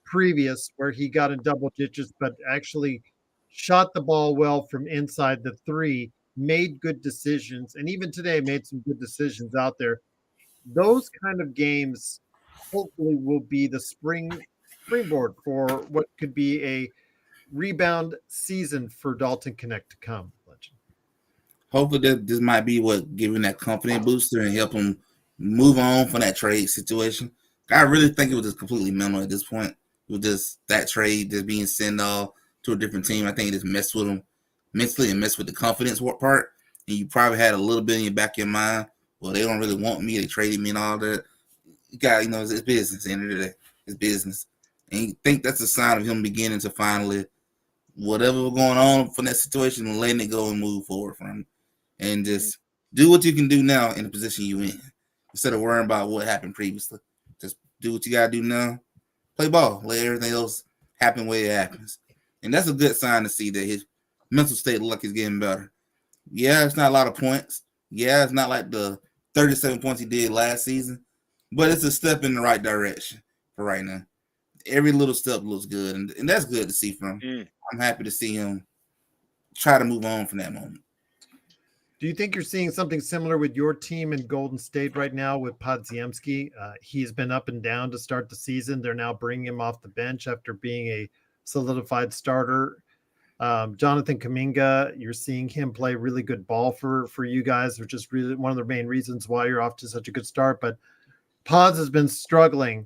previous where he got in double digits, but actually shot the ball well from inside the three, made good decisions, and even today made some good decisions out there. Those kind of games hopefully will be the springboard for what could be a rebound season for Dalton Connect to come. Legend. Hopefully that this might be what giving that confidence booster and help him move on from that trade situation. I really think it was just completely mental at this point. With just that trade just being sent off to a different team, I think it just messed with him mentally and messed with the confidence part. And you probably had a little bit in your back of your mind, well, they don't really want me. They traded me and all that. You got, it's business. At the end of the day, it's business. And you think that's a sign of him beginning to finally, whatever was going on from that situation, and letting it go and move forward from it. And just do what you can do now in the position you're in. Instead of worrying about what happened previously. Just do what you got to do now. Play ball. Let everything else happen where it happens. And that's a good sign to see that his mental state look is getting better. Yeah, it's not a lot of points. Yeah, it's not like the 37 points he did last season. But it's a step in the right direction for right now. Every little step looks good, and that's good to see from him. I'm happy to see him try to move on from that moment. Do you think you're seeing something similar with your team in Golden State right now with Podziemski? He's been up and down to start the season. They're now bringing him off the bench after being a solidified starter. Jonathan Kuminga, you're seeing him play really good ball for you guys, which is really one of the main reasons why you're off to such a good start. But Pods has been struggling.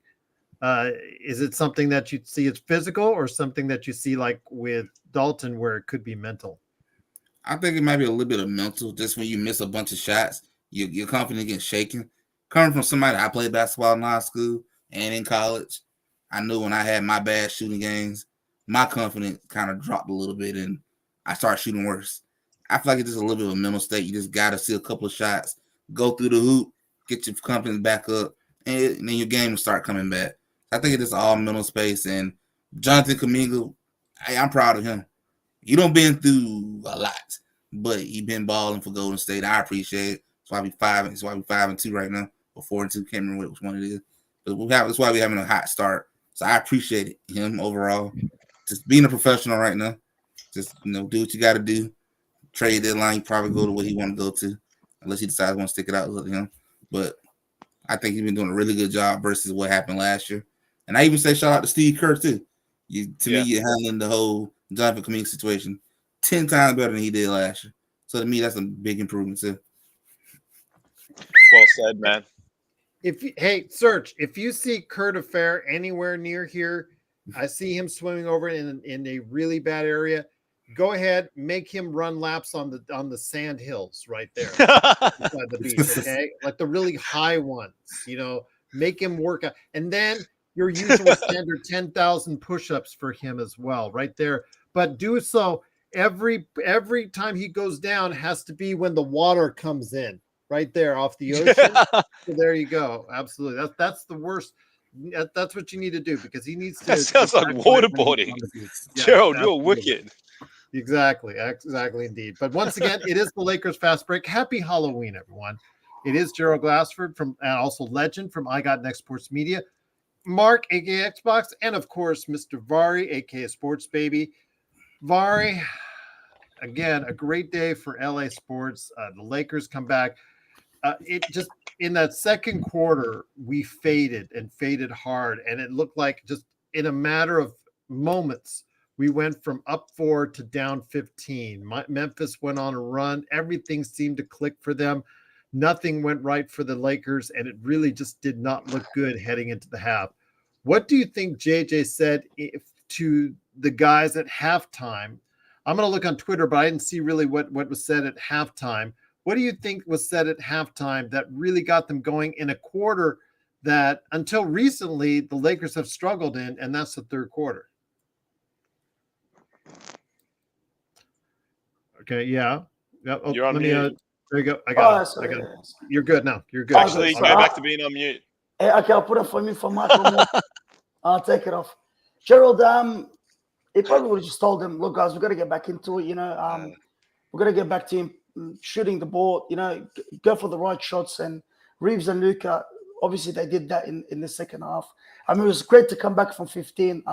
Is it something that you see as physical or something that you see like with Dalton where it could be mental? I think it might be a little bit of mental. Just when you miss a bunch of shots, your confidence gets shaken. Coming from somebody, I played basketball in high school and in college. I knew when I had my bad shooting games, my confidence kind of dropped a little bit and I started shooting worse. I feel like it's just a little bit of a mental state. You just got to see a couple of shots, go through the hoop, get your confidence back up, and then your game will start coming back. I think it's all mental space. And Jonathan Kuminga, I'm proud of him. You don't been through a lot, but he been balling for Golden State. I appreciate it. That's why we 5-2 right now, or 4-2. Can't remember which one it is. But that's why we're having a hot start. So I appreciate him overall. Just being a professional right now. Just do what you got to do. Trade deadline, you probably go to what he want to go to, unless he decides he want to stick it out with him. But I think he's been doing a really good job versus what happened last year. And I even say shout out to Steve Kerr too. Me, you're handling the whole Jonathan Kuminga situation 10 times better than he did last year. So to me, that's a big improvement too. Well said, man. Serge, if you see Kurt Affair anywhere near here, I see him swimming over in a really bad area. Go ahead, make him run laps on the sand hills right there beside the beach, okay? Like the really high ones, make him work out. And then your usual standard 10,000 push-ups for him as well, right there. But do so every time he goes down has to be when the water comes in, right there off the ocean. So there you go. Absolutely. That's the worst. That's what you need to do because he needs to. That sounds like waterboarding. Yeah, Gerald, you're wicked. Exactly indeed. But once again, it is the Lakers Fast Break. Happy Halloween, everyone. It is Gerald Glassford and also Legend from I Got Next Sports Media, Mark, aka Xbox, and of course, Mr. Vari, aka Sports Baby. Vari, again, a great day for LA sports. The Lakers come back. It just in that second quarter, we faded hard, and it looked like just in a matter of moments, we went from up 4 to down 15. Memphis went on a run. Everything seemed to click for them. Nothing went right for the Lakers, and it really just did not look good heading into the half. What do you think JJ said to the guys at halftime. I'm going to look on Twitter, but I didn't see really what was said at halftime. What do you think was said at halftime that really got them going in a quarter that until recently the Lakers have struggled in, and that's the third quarter? Okay, yeah. Oh, You're on let mute. me. There you go. I got it. Sorry, I got it. yes. You're good now. You're good. Actually, So go back to being on mute. Okay, I'll put it for me for Michael. I'll take it off. Gerald, he probably would have just told them, look, guys, we've got to get back into it. We're going to get back to him shooting the ball, go for the right shots. And Reeves and Luka, obviously, they did that in the second half. I mean, it was great to come back from 15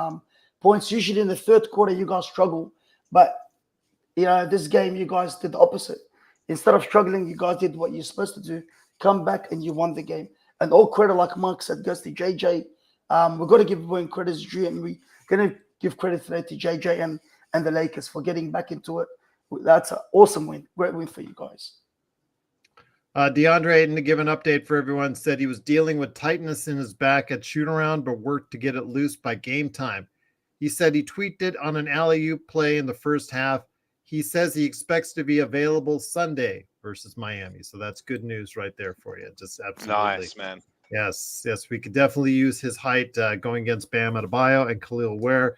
points. Usually in the third quarter, you guys struggle. But, this game, you guys did the opposite. Instead of struggling, you guys did what you're supposed to do. Come back and you won the game. And all credit, like Mark said, goes to JJ. We've got to give everyone credit due, and we're going to give credit today to JJ and the Lakers for getting back into it. That's an awesome win. Great win for you guys. DeAndre, to give an update for everyone, said he was dealing with tightness in his back at shoot-around, but worked to get it loose by game time. He said he tweaked it on an alley-oop play in the first half. He says he expects to be available Sunday versus Miami. So that's good news right there for you. Just absolutely. Nice, man. Yes, we could definitely use his height going against Bam Adebayo and Khalil Ware.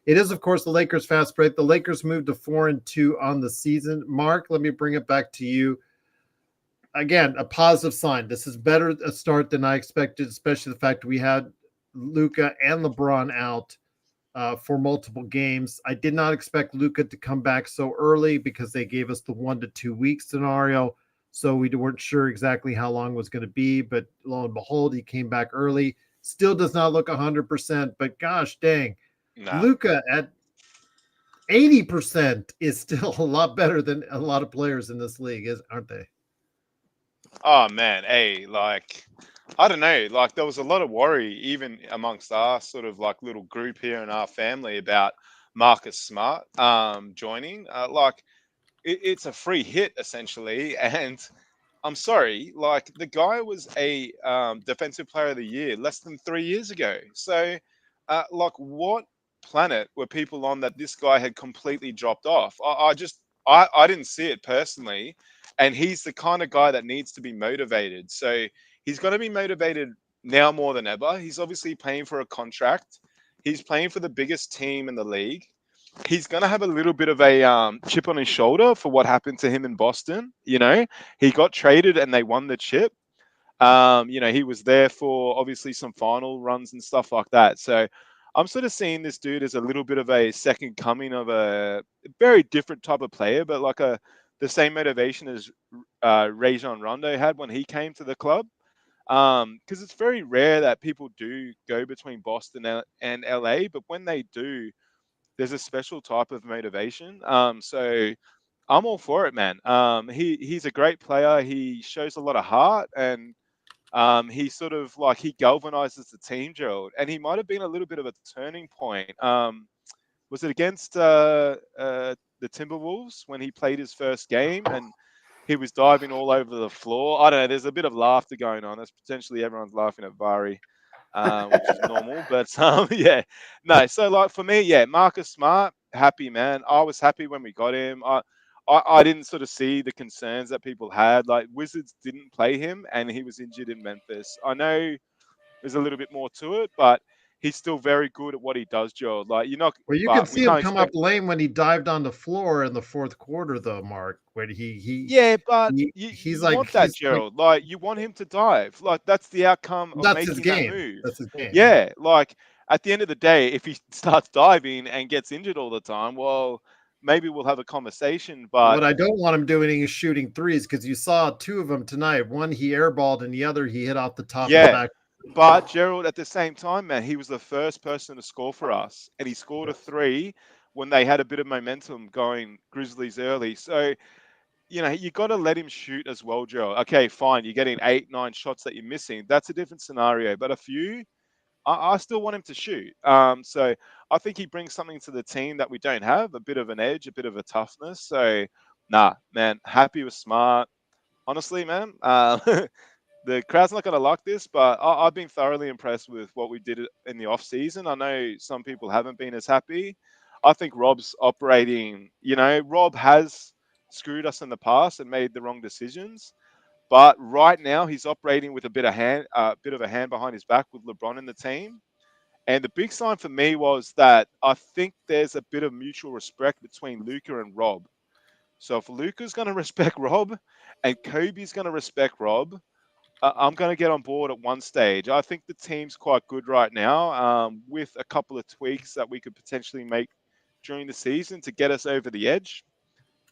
It is, of course, the Lakers fast break. The Lakers moved to 4-2 on the season. Mark, let me bring it back to you. Again, a positive sign. This is better a start than I expected, especially the fact we had Luka and LeBron out for multiple games. I did not expect Luka to come back so early because they gave us the 1 to 2 week scenario. So we weren't sure exactly how long it was going to be, but lo and behold, he came back early. Still does not look 100%, but gosh dang, Luka at 80% is still a lot better than a lot of players in this league, aren't they? Oh man, hey, I don't know, there was a lot of worry even amongst our sort of little group here in our family about Marcus Smart joining. It's a free hit essentially, and I'm sorry, the guy was a defensive player of the year less than 3 years ago. So, what planet were people on that this guy had completely dropped off? I didn't see it personally, and he's the kind of guy that needs to be motivated. So he's going to be motivated now more than ever. He's obviously paying for a contract. He's playing for the biggest team in the league. He's going to have a little bit of a chip on his shoulder for what happened to him in Boston. He got traded and they won the chip. He was there for obviously some final runs and stuff like that. So I'm sort of seeing this dude as a little bit of a second coming of a very different type of player, but the same motivation as Rajon Rondo had when he came to the club. Because it's very rare that people do go between Boston and LA, but when they do, there's a special type of motivation. So I'm all for it, man. He's a great player. He shows a lot of heart, and he sort of he galvanizes the team, Gerald. And he might have been a little bit of a turning point. Was it against the Timberwolves when he played his first game and he was diving all over the floor? I don't know. There's a bit of laughter going on. That's potentially everyone's laughing at Vari. Which is normal, but yeah, no. So for me, yeah, Marcus Smart, happy man. I was happy when we got him. I didn't sort of see the concerns that people had. Wizards didn't play him, and he was injured in Memphis. I know there's a little bit more to it, but he's still very good at what he does, Joe. You're not. Well, you could see him come up lame when he dived on the floor in the fourth quarter, though, Mark. Where yeah, but you want that, Gerald. You want him to dive. That's the outcome of making that move. That's his game. Yeah, at the end of the day, if he starts diving and gets injured all the time, well, maybe we'll have a conversation. But what I don't want him doing is shooting threes, because you saw two of them tonight. One he airballed, and the other he hit off the top of the back. But Gerald, at the same time, man, he was the first person to score for us, and he scored a three when they had a bit of momentum going Grizzlies early. So, you got to let him shoot as well, Joe. Okay, fine. You're getting 8-9 shots that you're missing. That's a different scenario. But a few, I still want him to shoot. So I think he brings something to the team that we don't have, a bit of an edge, a bit of a toughness. So, nah, man, happy with Smart. Honestly, man, the crowd's not going to like this, but I've been thoroughly impressed with what we did in the off season. I know some people haven't been as happy. I think Rob's operating. Rob has screwed us in the past and made the wrong decisions. But right now, he's operating with a bit of a hand behind his back with LeBron in the team. And the big sign for me was that I think there's a bit of mutual respect between Luka and Rob. So if Luka's going to respect Rob and Kobe's going to respect Rob, I'm going to get on board at one stage. I think the team's quite good right now, with a couple of tweaks that we could potentially make during the season to get us over the edge.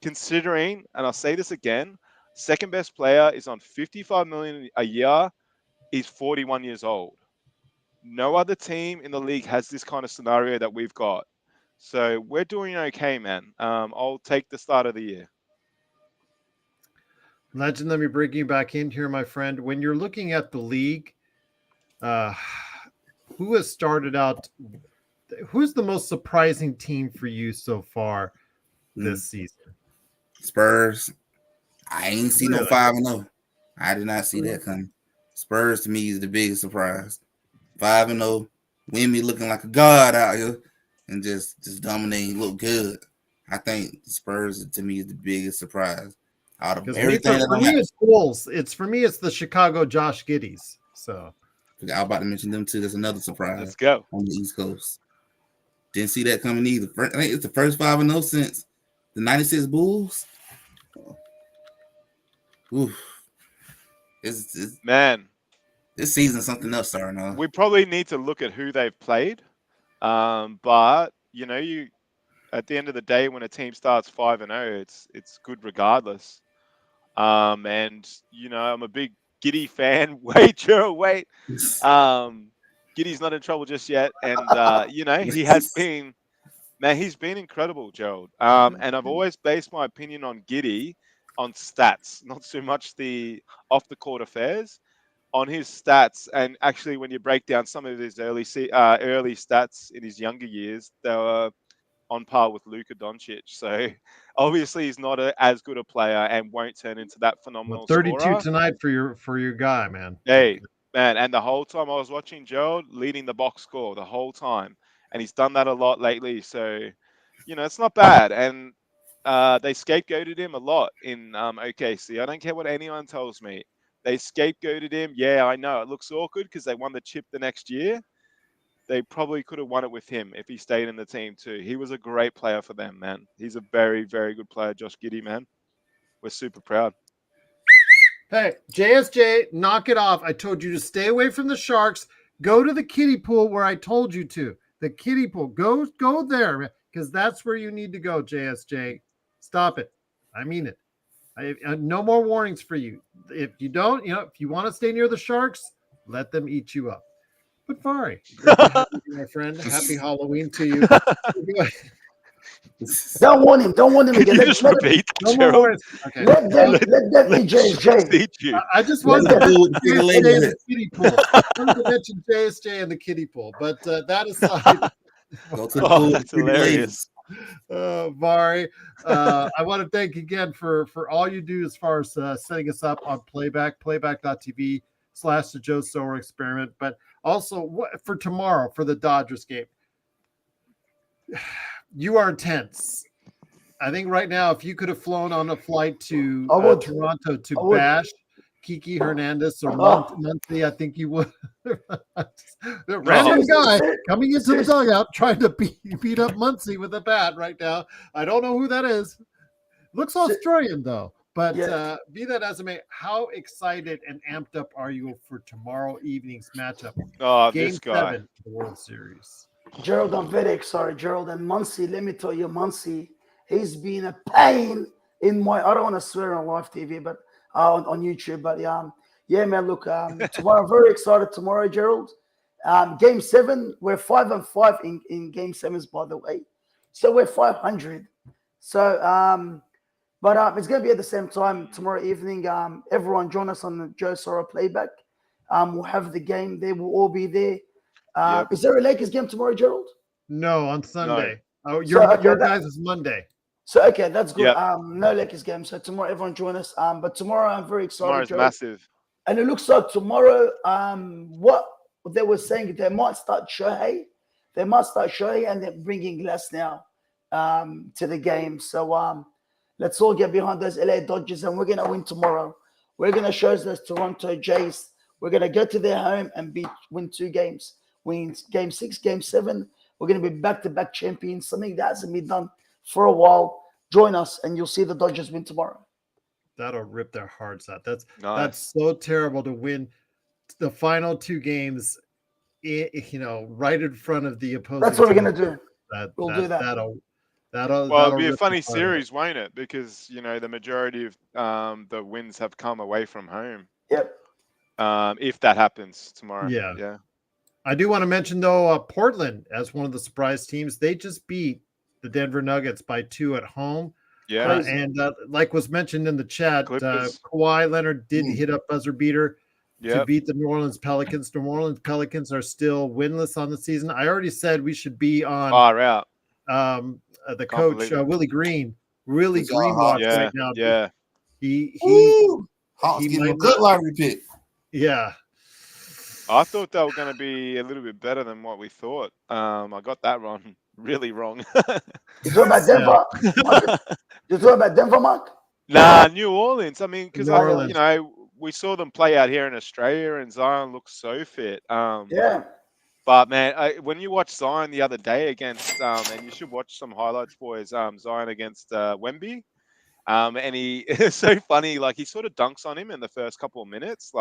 Considering, and I'll say this again, second best player is on $55 million a year. He's 41 years old. No other team in the league has this kind of scenario that we've got. So we're doing okay, man. I'll take the start of the year. Legend, let me bring you back in here, my friend. When you're looking at the league, who has started out? Who's the most surprising team for you so far this season? Spurs. I ain't see no Really? 5-0. I did not see that coming. Spurs to me is the biggest surprise. 5-0, Wimby looking like a god out here, and just dominating, look good. I think the Spurs to me is the biggest surprise out of everything. For me, it's Bulls. For me, it's the Chicago Josh Giddys. So I was about to mention them too. That's another surprise. Let's go on the East Coast. Didn't see that coming either. I think it's the first 5-0 since the '96 Bulls. Oof. It's man. This season's something else starting on. We probably need to look at who they've played. But you at the end of the day, when a team starts 5-0, it's good regardless. And I'm a big Giddy fan. Wait. Giddy's not in trouble just yet, and he has been. Man, he's been incredible, Gerald. And I've always based my opinion on Giddy on stats, not so much the off the court affairs. On his stats, and actually, when you break down some of his early stats in his younger years, they were on par with Luka Doncic. So obviously, he's not as good a player and won't turn into that phenomenal 32 scorer. tonight for your guy, man. Hey, man, and the whole time I was watching Gerald leading the box score the whole time, and he's done that a lot lately. So it's not bad, and they scapegoated him a lot in OKC. I don't care what anyone tells me. They scapegoated him. Yeah, I know. It looks awkward because they won the chip the next year. They probably could have won it with him if he stayed in the team too. He was a great player for them, man. He's a very, very good player, Josh Giddey, man. We're super proud. Hey, JSJ, knock it off. I told you to stay away from the Sharks. Go to the kiddie pool where I told you to. The kiddie pool. Go there because that's where you need to go, JSJ. Stop it. I mean it. No more warnings for you. If you don't, if you want to stay near the Sharks, let them eat you up. But Fari, my friend, happy Halloween to you. Don't want him. Don't want him again. You just repeat that, Gerald. Okay. Let them be JSJ. I just wanted to mention JSJ in the kiddie pool. I wanted to mention JSJ in the kiddie pool, but that aside, go to the pool. That's hilarious. Vari, I want to thank you again for all you do as far as setting us up on playback.tv/the Joe Sower Experiment, but also for tomorrow for the Dodgers game. You are tense. I think right now, if you could have flown on a flight to Toronto to bash Kiki Hernandez or Muncy, I think you would. The random guy coming into the dugout trying to beat up Muncy with a bat right now. I don't know who that is. Looks Australian though. But be that as it may, how excited and amped up are you for tomorrow evening's matchup? Game this guy. 7 of the World Series. Gerald, I'm very excited. Gerald and Muncy, let me tell you, Muncy, he's been a pain in my, I don't want to swear on live TV, but on YouTube, but yeah, man, look, tomorrow, I'm very excited tomorrow, Gerald. Game 7, we're 5-5 in game 7s, by the way. So we're 500. So, but it's going to be at the same time tomorrow evening. Everyone join us on the Joe Sora playback. We'll have the game there. We'll all be there. Yep. Is there a Lakers game tomorrow, Gerald? No, on Sunday. No. Oh, your guys is Monday. So, okay, that's good. Yep. No Lakers game. So tomorrow, everyone join us. But tomorrow, I'm very excited. Tomorrow's Gerald. massive. And it looks like tomorrow, what they were saying, they might start Shohei. They might start Shohei and they're bringing Glass now. to the game. So let's all get behind those LA Dodgers, and we're gonna win tomorrow. We're gonna show those Toronto Jays. We're gonna go to their home and win 2 games. Win Game 6, Game 7. We're gonna be back-to-back champions. Something that hasn't been done for a while. Join us, and you'll see the Dodgers win tomorrow. That'll rip their hearts out. That's Nice. so terrible to win the final 2 games, right in front of the opposing. That's what we're gonna team. do. We'll do that. That'll Well, it'll be a rip funny the heart out. series, won't it? Because the majority of the wins have come away from home. Yep. If that happens tomorrow. Yeah. I do want to mention though, Portland as one of the surprise teams. They just beat the Denver Nuggets by 2 at home. Yeah. And like was mentioned in the chat, Clippers. Kawhi Leonard did hit a buzzer beater to Yep. beat the New Orleans Pelicans. The New Orleans Pelicans are still winless on the season. I already said we should be on Far out. the coach believe it. Willie Green. Really He's on greenwashed Yeah. right now. Yeah. He Woo! Hawks he getting a might good not- lottery pick. yeah. I thought they were going to be a little bit better than what we thought. I got that wrong. Really wrong. You talking about Denver? You talking about Denver, Mark? Nah, New Orleans. I mean, because New Orleans. we saw them play out here in Australia, and Zion looks so fit. Yeah. But man, when you watch Zion the other day against, and you should watch some highlights, boys. Zion against Wemby, and he it's so funny. Like he sort of dunks on him in the first couple of minutes,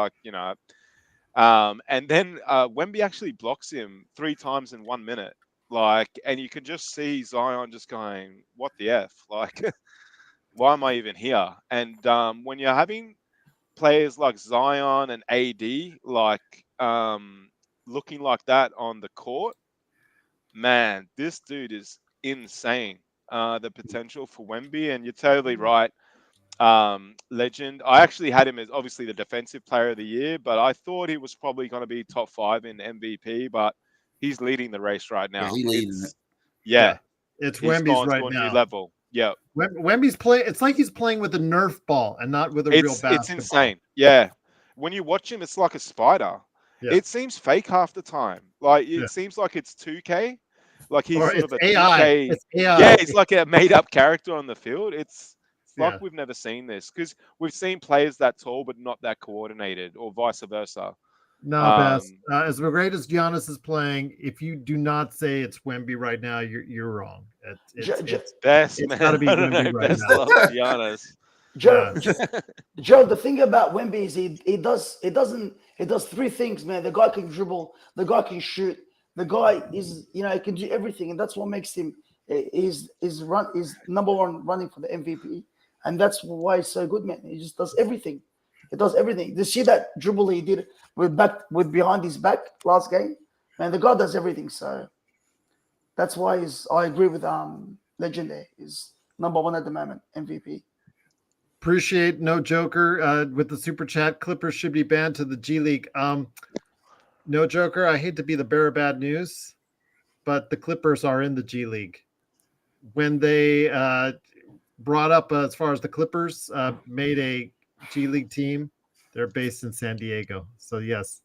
and then Wemby actually blocks him 3 times in 1 minute. And you can just see Zion just going, "What the f? Why am I even here?" And when you're having players like Zion and AD, looking like that on the court, man, this dude is insane. The potential for Wemby, and you're totally right. Legend. I actually had him as obviously the defensive player of the year, but I thought he was probably going to be top 5 in MVP, but he's leading the race right now. Yeah, he's leading it. Yeah. It's He's Wemby's gone right to a now. new level. Yeah. Wemby's playing. It's like he's playing with a Nerf ball and not with a real basketball. It's insane. Yeah. When you watch him, it's like a spider. Yeah. It seems fake half the time. It Yeah. seems like it's 2K. Like he's Or sort of it's a AI. 2K. It's AI. Yeah, it's like a made-up character on the field. It's like Yeah. we've never seen this, because we've seen players that tall but not that coordinated, or vice versa. No, Bess. As great as Giannis is playing, if you do not say it's Wemby right now, you're wrong. It's Best, It's man. gotta be I don't Wemby know. right Best now. love to be honest. Joe, the thing about Wemby is he does 3 things, man. The guy can dribble, the guy can shoot, the guy is he can do everything, and that's what makes him is number 1 running for the MVP, and that's why he's so good, man. He just does everything. He does everything. Did you see that dribble he did with behind his back last game? Man, the guy does everything. So that's why I agree with Legend there. He's number 1 at the moment, MVP. Appreciate No Joker with the super chat. Clippers should be banned to the G League. No Joker, I hate to be the bearer of bad news, but the Clippers are in the G League. When they brought up as far as the Clippers made a G League team, they're based in San Diego. So yes,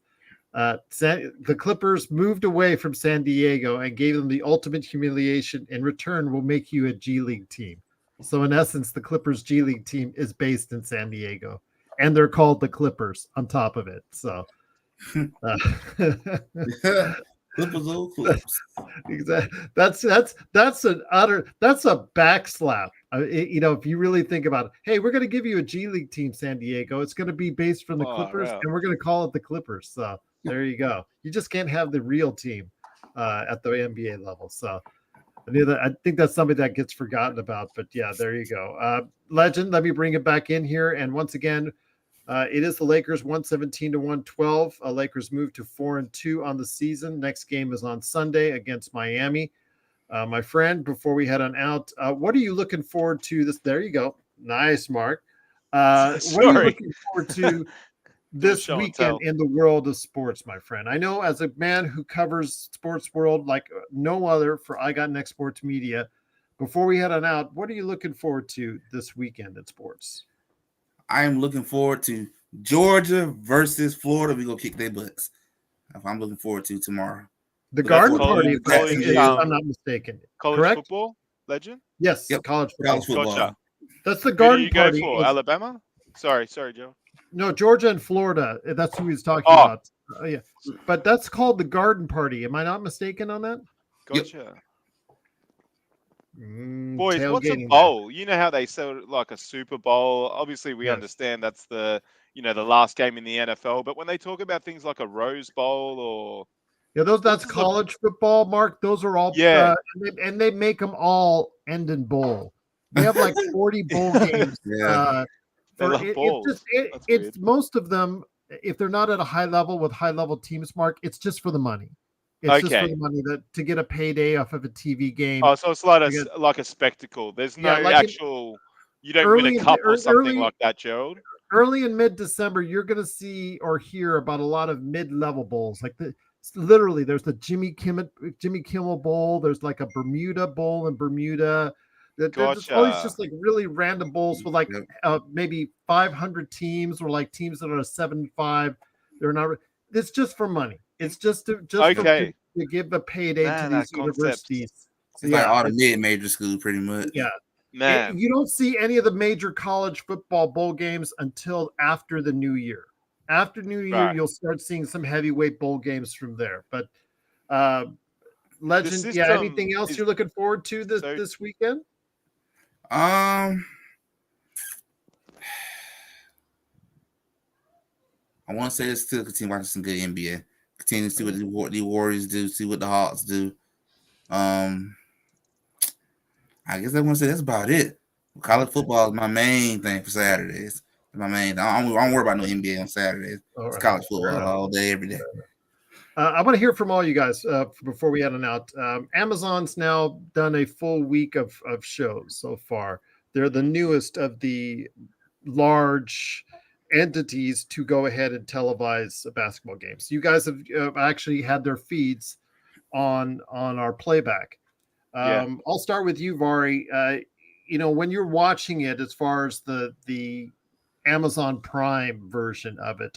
the Clippers moved away from San Diego and gave them the ultimate humiliation. In return, we'll make you a G League team. So in essence, the Clippers G League team is based in San Diego, and they're called the Clippers on top of it. So Clippers, old Clippers. exactly. That's a backslap. If you really think about it, hey, we're going to give you a G League team, San Diego. It's going to be based from the Clippers, and we're going to call it the Clippers. So there you go. You just can't have the real team at the NBA level. So I think that's something that gets forgotten about. But yeah, there you go. Legend, let me bring it back in here. And once again, it is the Lakers 117-112. Lakers move to 4-2 on the season. Next game is on Sunday against Miami. My friend, before we head on out, what are you looking forward to this? There you go. Nice, Mark. What are you looking forward to this weekend in the world of sports, my friend? I know as a man who covers sports world like no other for I Got Next Sports Media, before we head on out, what are you looking forward to this weekend in sports? I am looking forward to Georgia versus Florida. We're going to kick their butts. I'm looking forward to tomorrow. The Garden college- Party, college, if I'm not mistaken. College correct? football? Legend? Yes, Yep. college football. College football. Gotcha. That's the Who do garden you go party. for? Alabama? Sorry, Joe. No, Georgia and Florida. That's who he's talking Oh. about. Yeah, but that's called the garden party. Am I not mistaken on that? Gotcha. Mm, Boys, what's a tailgating bowl? You know how they sell it like a Super Bowl. Obviously, we Yes. understand that's the the last game in the NFL. But when they talk about things like a Rose Bowl or Yeah, that's is a- college football, Mark. Those are all Yeah. and they make them all end in bowl. They have like 40 bowl games. Yeah. They love balls. That's It's weird. most of them. If they're not at a high level with high level teams, Mark, it's just for the money. It's just for Okay. the money to get a payday off of a TV game. Oh, so it's like Because- like a spectacle. There's no Yeah, like actual. You don't win early a in- cup or ear- something early- like that, Gerald. Early in mid-December, you're going to see or hear about a lot of mid-level bowls. Like literally, there's the Jimmy Kimmel Bowl. There's like a Bermuda Bowl in Bermuda. There's always Gotcha. just like really random bowls with like Yep. maybe 500 teams or like teams that are 75. They're not. It's just for money. It's just to Okay. to give a payday Man, to these that concept. universities. So, It's like all the mid-major schools, pretty much. yeah. Man, You don't see any of the major college football bowl games until after the new year. After New Year, Right. you'll start seeing some heavyweight bowl games from there. But Legend, system anything else is you're looking forward to so- this weekend? I want to say it's still continue watching some good NBA. Continue to see what the Warriors do, see what the Hawks do. I guess I want to say that's about it. College football is my main thing for Saturdays. My main. I don't worry about no NBA on Saturdays. All It's right. college Fair football enough. all day, every day. I want to hear from all you guys before we head on out. Amazon's now done a full week of shows so far. They're the newest of the large entities to go ahead and televise basketball games. You guys have actually had their feeds on our playback. Yeah. I'll start with you, Vari. When you're watching it, as far as the Amazon Prime version of it,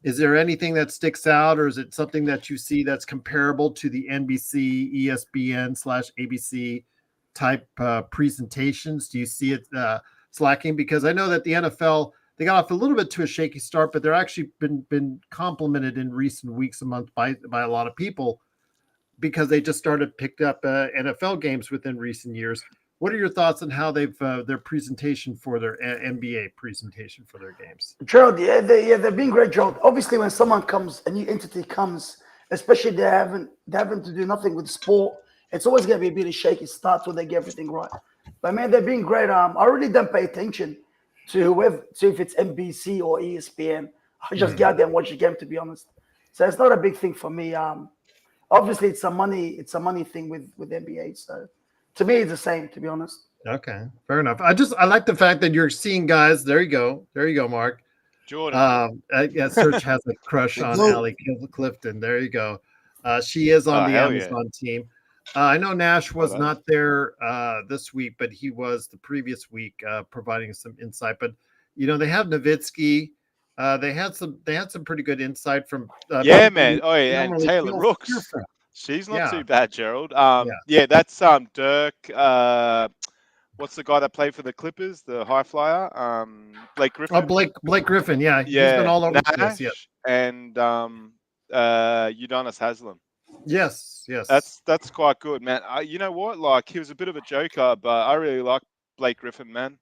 is there anything that sticks out, or is it something that you see that's comparable to the NBC, ESPN / ABC type presentations? Do you see it slacking? Because I know that the NFL, they got off a little bit to a shaky start, but they're actually been complimented in recent weeks and months by a lot of people because they just picked up NFL games within recent years. What are your thoughts on how they've their presentation for their NBA presentation for their games? Gerald, they've been great, Gerald. Obviously, when someone comes, a new entity comes, especially they haven't to do nothing with sport, it's always gonna be a bit of shaky start till they get everything right. But man, they've been great. I really don't pay attention to if it's NBC or ESPN. I just get out there and watch the game, to be honest. So it's not a big thing for me. Obviously, it's a money thing with NBA. So to me, it's the same, to be honest. Okay, fair enough. I like the fact that you're seeing guys. There you go, Mark. Jordan. Serge has a crush on Hello. Allie Clifton. There you go. She is on Oh, the hell yeah. Amazon team. I know Nash was that's- not there this week, but he was the previous week providing some insight. But they have Nowitzki. They had some pretty good insight from. Yeah, people man. you Oh, yeah, and normally Taylor don't Rooks. hear from. She's not Yeah. too bad, Gerald. Yeah, that's Dirk. What's the guy that played for the Clippers, the high flyer? Blake Griffin. Oh, Blake Griffin. Yeah, he's yeah, been all over the Nash, place. Yeah. and Udonis Haslam. Yes. That's quite good, man. You know what? Like, he was a bit of a joker, but I really like Blake Griffin, man.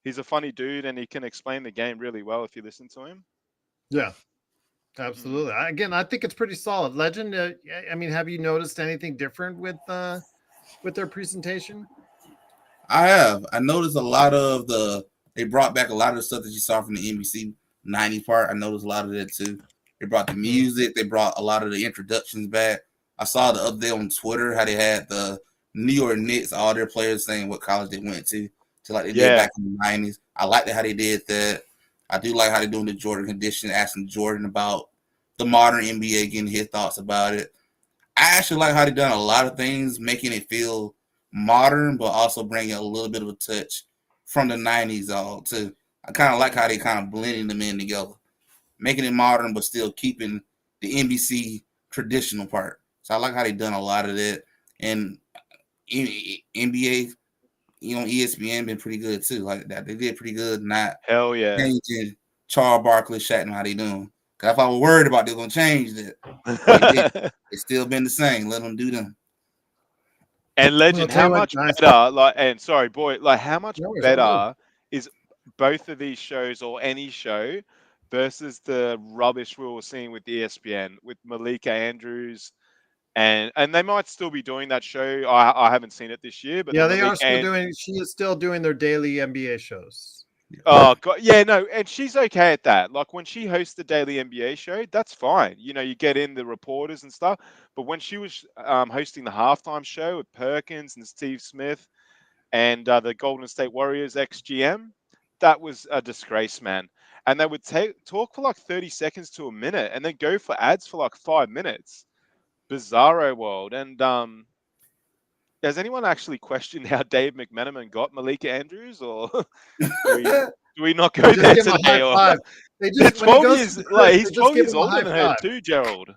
He's a funny dude, and he can explain the game really well if you listen to him. Yeah. Absolutely. Again, I think it's pretty solid. Legend. Have you noticed anything different with their presentation? I have. I noticed a lot of they brought back a lot of the stuff that you saw from the NBC 90 part. I noticed a lot of that too. They brought the music. They brought a lot of the introductions back. I saw the other day on Twitter how they had the New York Knicks, all their players saying what college they went to like they did back in the 90s. I like how they did that. I do like how they're doing the Jordan condition, asking Jordan about the modern NBA, getting his thoughts about it. I actually like how they've done a lot of things, making it feel modern, but also bringing a little bit of a touch from the 90s all too. I kind of like how they kind of blending them in together, making it modern, but still keeping the NBC traditional part. So I like how they've done a lot of that. And NBA, ESPN been pretty good too. Like that, they did pretty good not Hell yeah. changing Charles Barkley, Shatton, how they doing. Cause if I were worried about they're gonna change that, it's still been the same. Let them do them. And Legend, how much better? How much better is both of these shows or any show versus the rubbish we were seeing with ESPN with Malika Andrews, and they might still be doing that show. I haven't seen it this year, but yeah, they are still doing. She is still doing their daily NBA shows. Oh God, yeah, no, and she's okay at that. Like when she hosts the daily NBA show, that's fine. You get in the reporters and stuff. But when she was hosting the halftime show with Perkins and Steve Smith and the Golden State Warriors ex-GM, that was a disgrace, man. And they would talk for like 30 seconds to a minute and then go for ads for like 5 minutes. Bizarro world. And has anyone actually questioned how Dave McMenamin got Malika Andrews, or do we not go there today? Or they're 12 years, like he's 12 years older than her too, Gerald.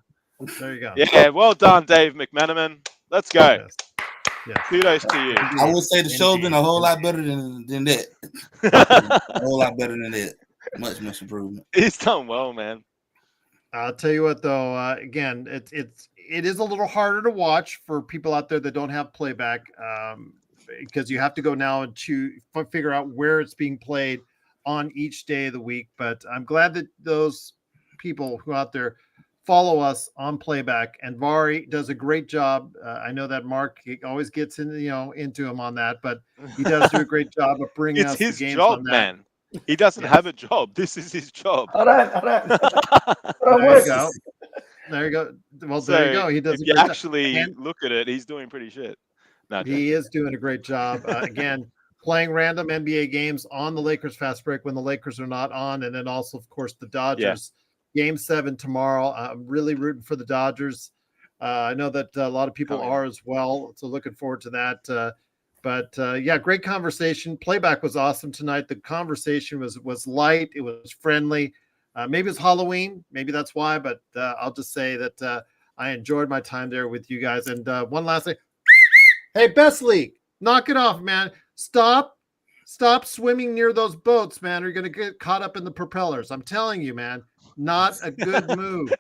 There you go. Yeah, well done, Dave McMenamin. Let's go. Yes. Yes. Kudos to you. I would say the show's been a whole lot better than that. A whole lot better than that. Much improvement. He's done well, man. I'll tell you what, though. Again, it is a little harder to watch for people out there that don't have playback, because you have to go now to figure out where it's being played on each day of the week. But I'm glad that those people who out there follow us on playback, and Vari does a great job. I know that Mark always gets into him on that, but he does do a great job of bringing us the games. It's his job, man. He doesn't have a job. This is his job. All right. There you go. There you go. Well, there you go. He does. If you actually look at it, he's doing pretty shit. No, he is doing a great job. Again, playing random NBA games on the Lakers Fast Break when the Lakers are not on, and then also, of course, the Dodgers. Game 7 tomorrow. I'm really rooting for the Dodgers. I know that a lot of people are as well, so looking forward to that. But great conversation. Playback was awesome tonight. The conversation was light. It was friendly. Maybe it's Halloween. Maybe that's why. But I'll just say that I enjoyed my time there with you guys. And one last thing. Hey, Best League, knock it off, man. Stop swimming near those boats, man. Or you're going to get caught up in the propellers. I'm telling you, man. Not a good move.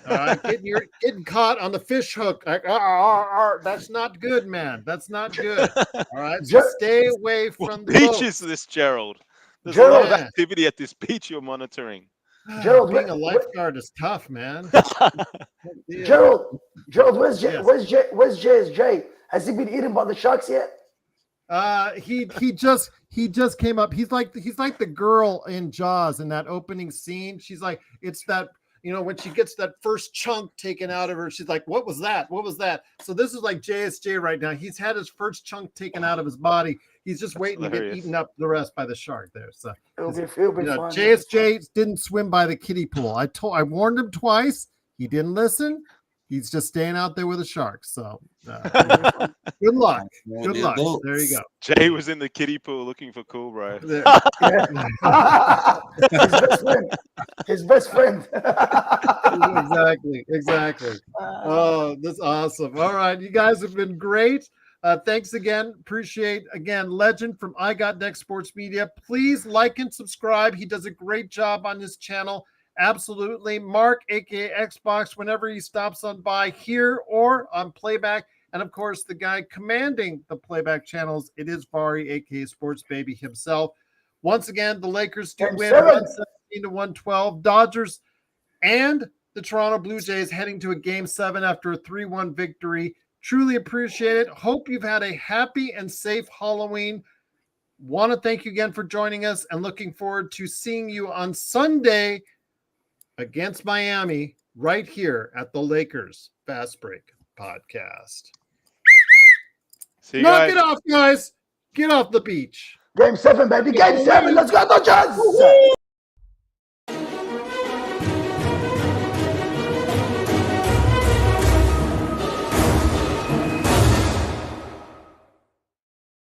Getting caught on the fish hook. That's not good, man. That's not good. All right. So stay away from the beach boat. is this, Gerald? There's a lot of activity at this beach you're monitoring. Gerald, being a lifeguard is tough, man. Gerald, where's JSJ? Has he been eaten by the sharks yet? He just came up. He's like the girl in Jaws in that opening scene. She's like, it's that, when she gets that first chunk taken out of her, she's like, what was that? What was that? So this is like JSJ right now. He's had his first chunk taken out of his body. He's just waiting to get eaten up the rest by the shark there. So it'll be fun. JSJ didn't swim by the kiddie pool. I warned him twice. He didn't listen. He's just staying out there with the sharks. So good luck. Good luck. There you go. Jay was in the kiddie pool looking for cool, bro. His best friend. Exactly. Oh, that's awesome. All right. You guys have been great. Thanks again. Appreciate, again, Legend from I Got Next Sports Media. Please like and subscribe. He does a great job on his channel. Absolutely. Mark, aka Xbox, whenever he stops on by here or on playback. And of course, the guy commanding the playback channels, it is Vari, aka Sports Baby himself. Once again, the Lakers do win 117-112. Dodgers and the Toronto Blue Jays heading to a Game 7 after a 3-1 victory. Truly appreciate it. Hope you've had a happy and safe Halloween. Want to thank you again for joining us and looking forward to seeing you on Sunday against Miami right here at the Lakers Fast Break Podcast. Knock it off, guys. Get off the beach. Game 7, baby. Game 7. Let's go, Dodgers.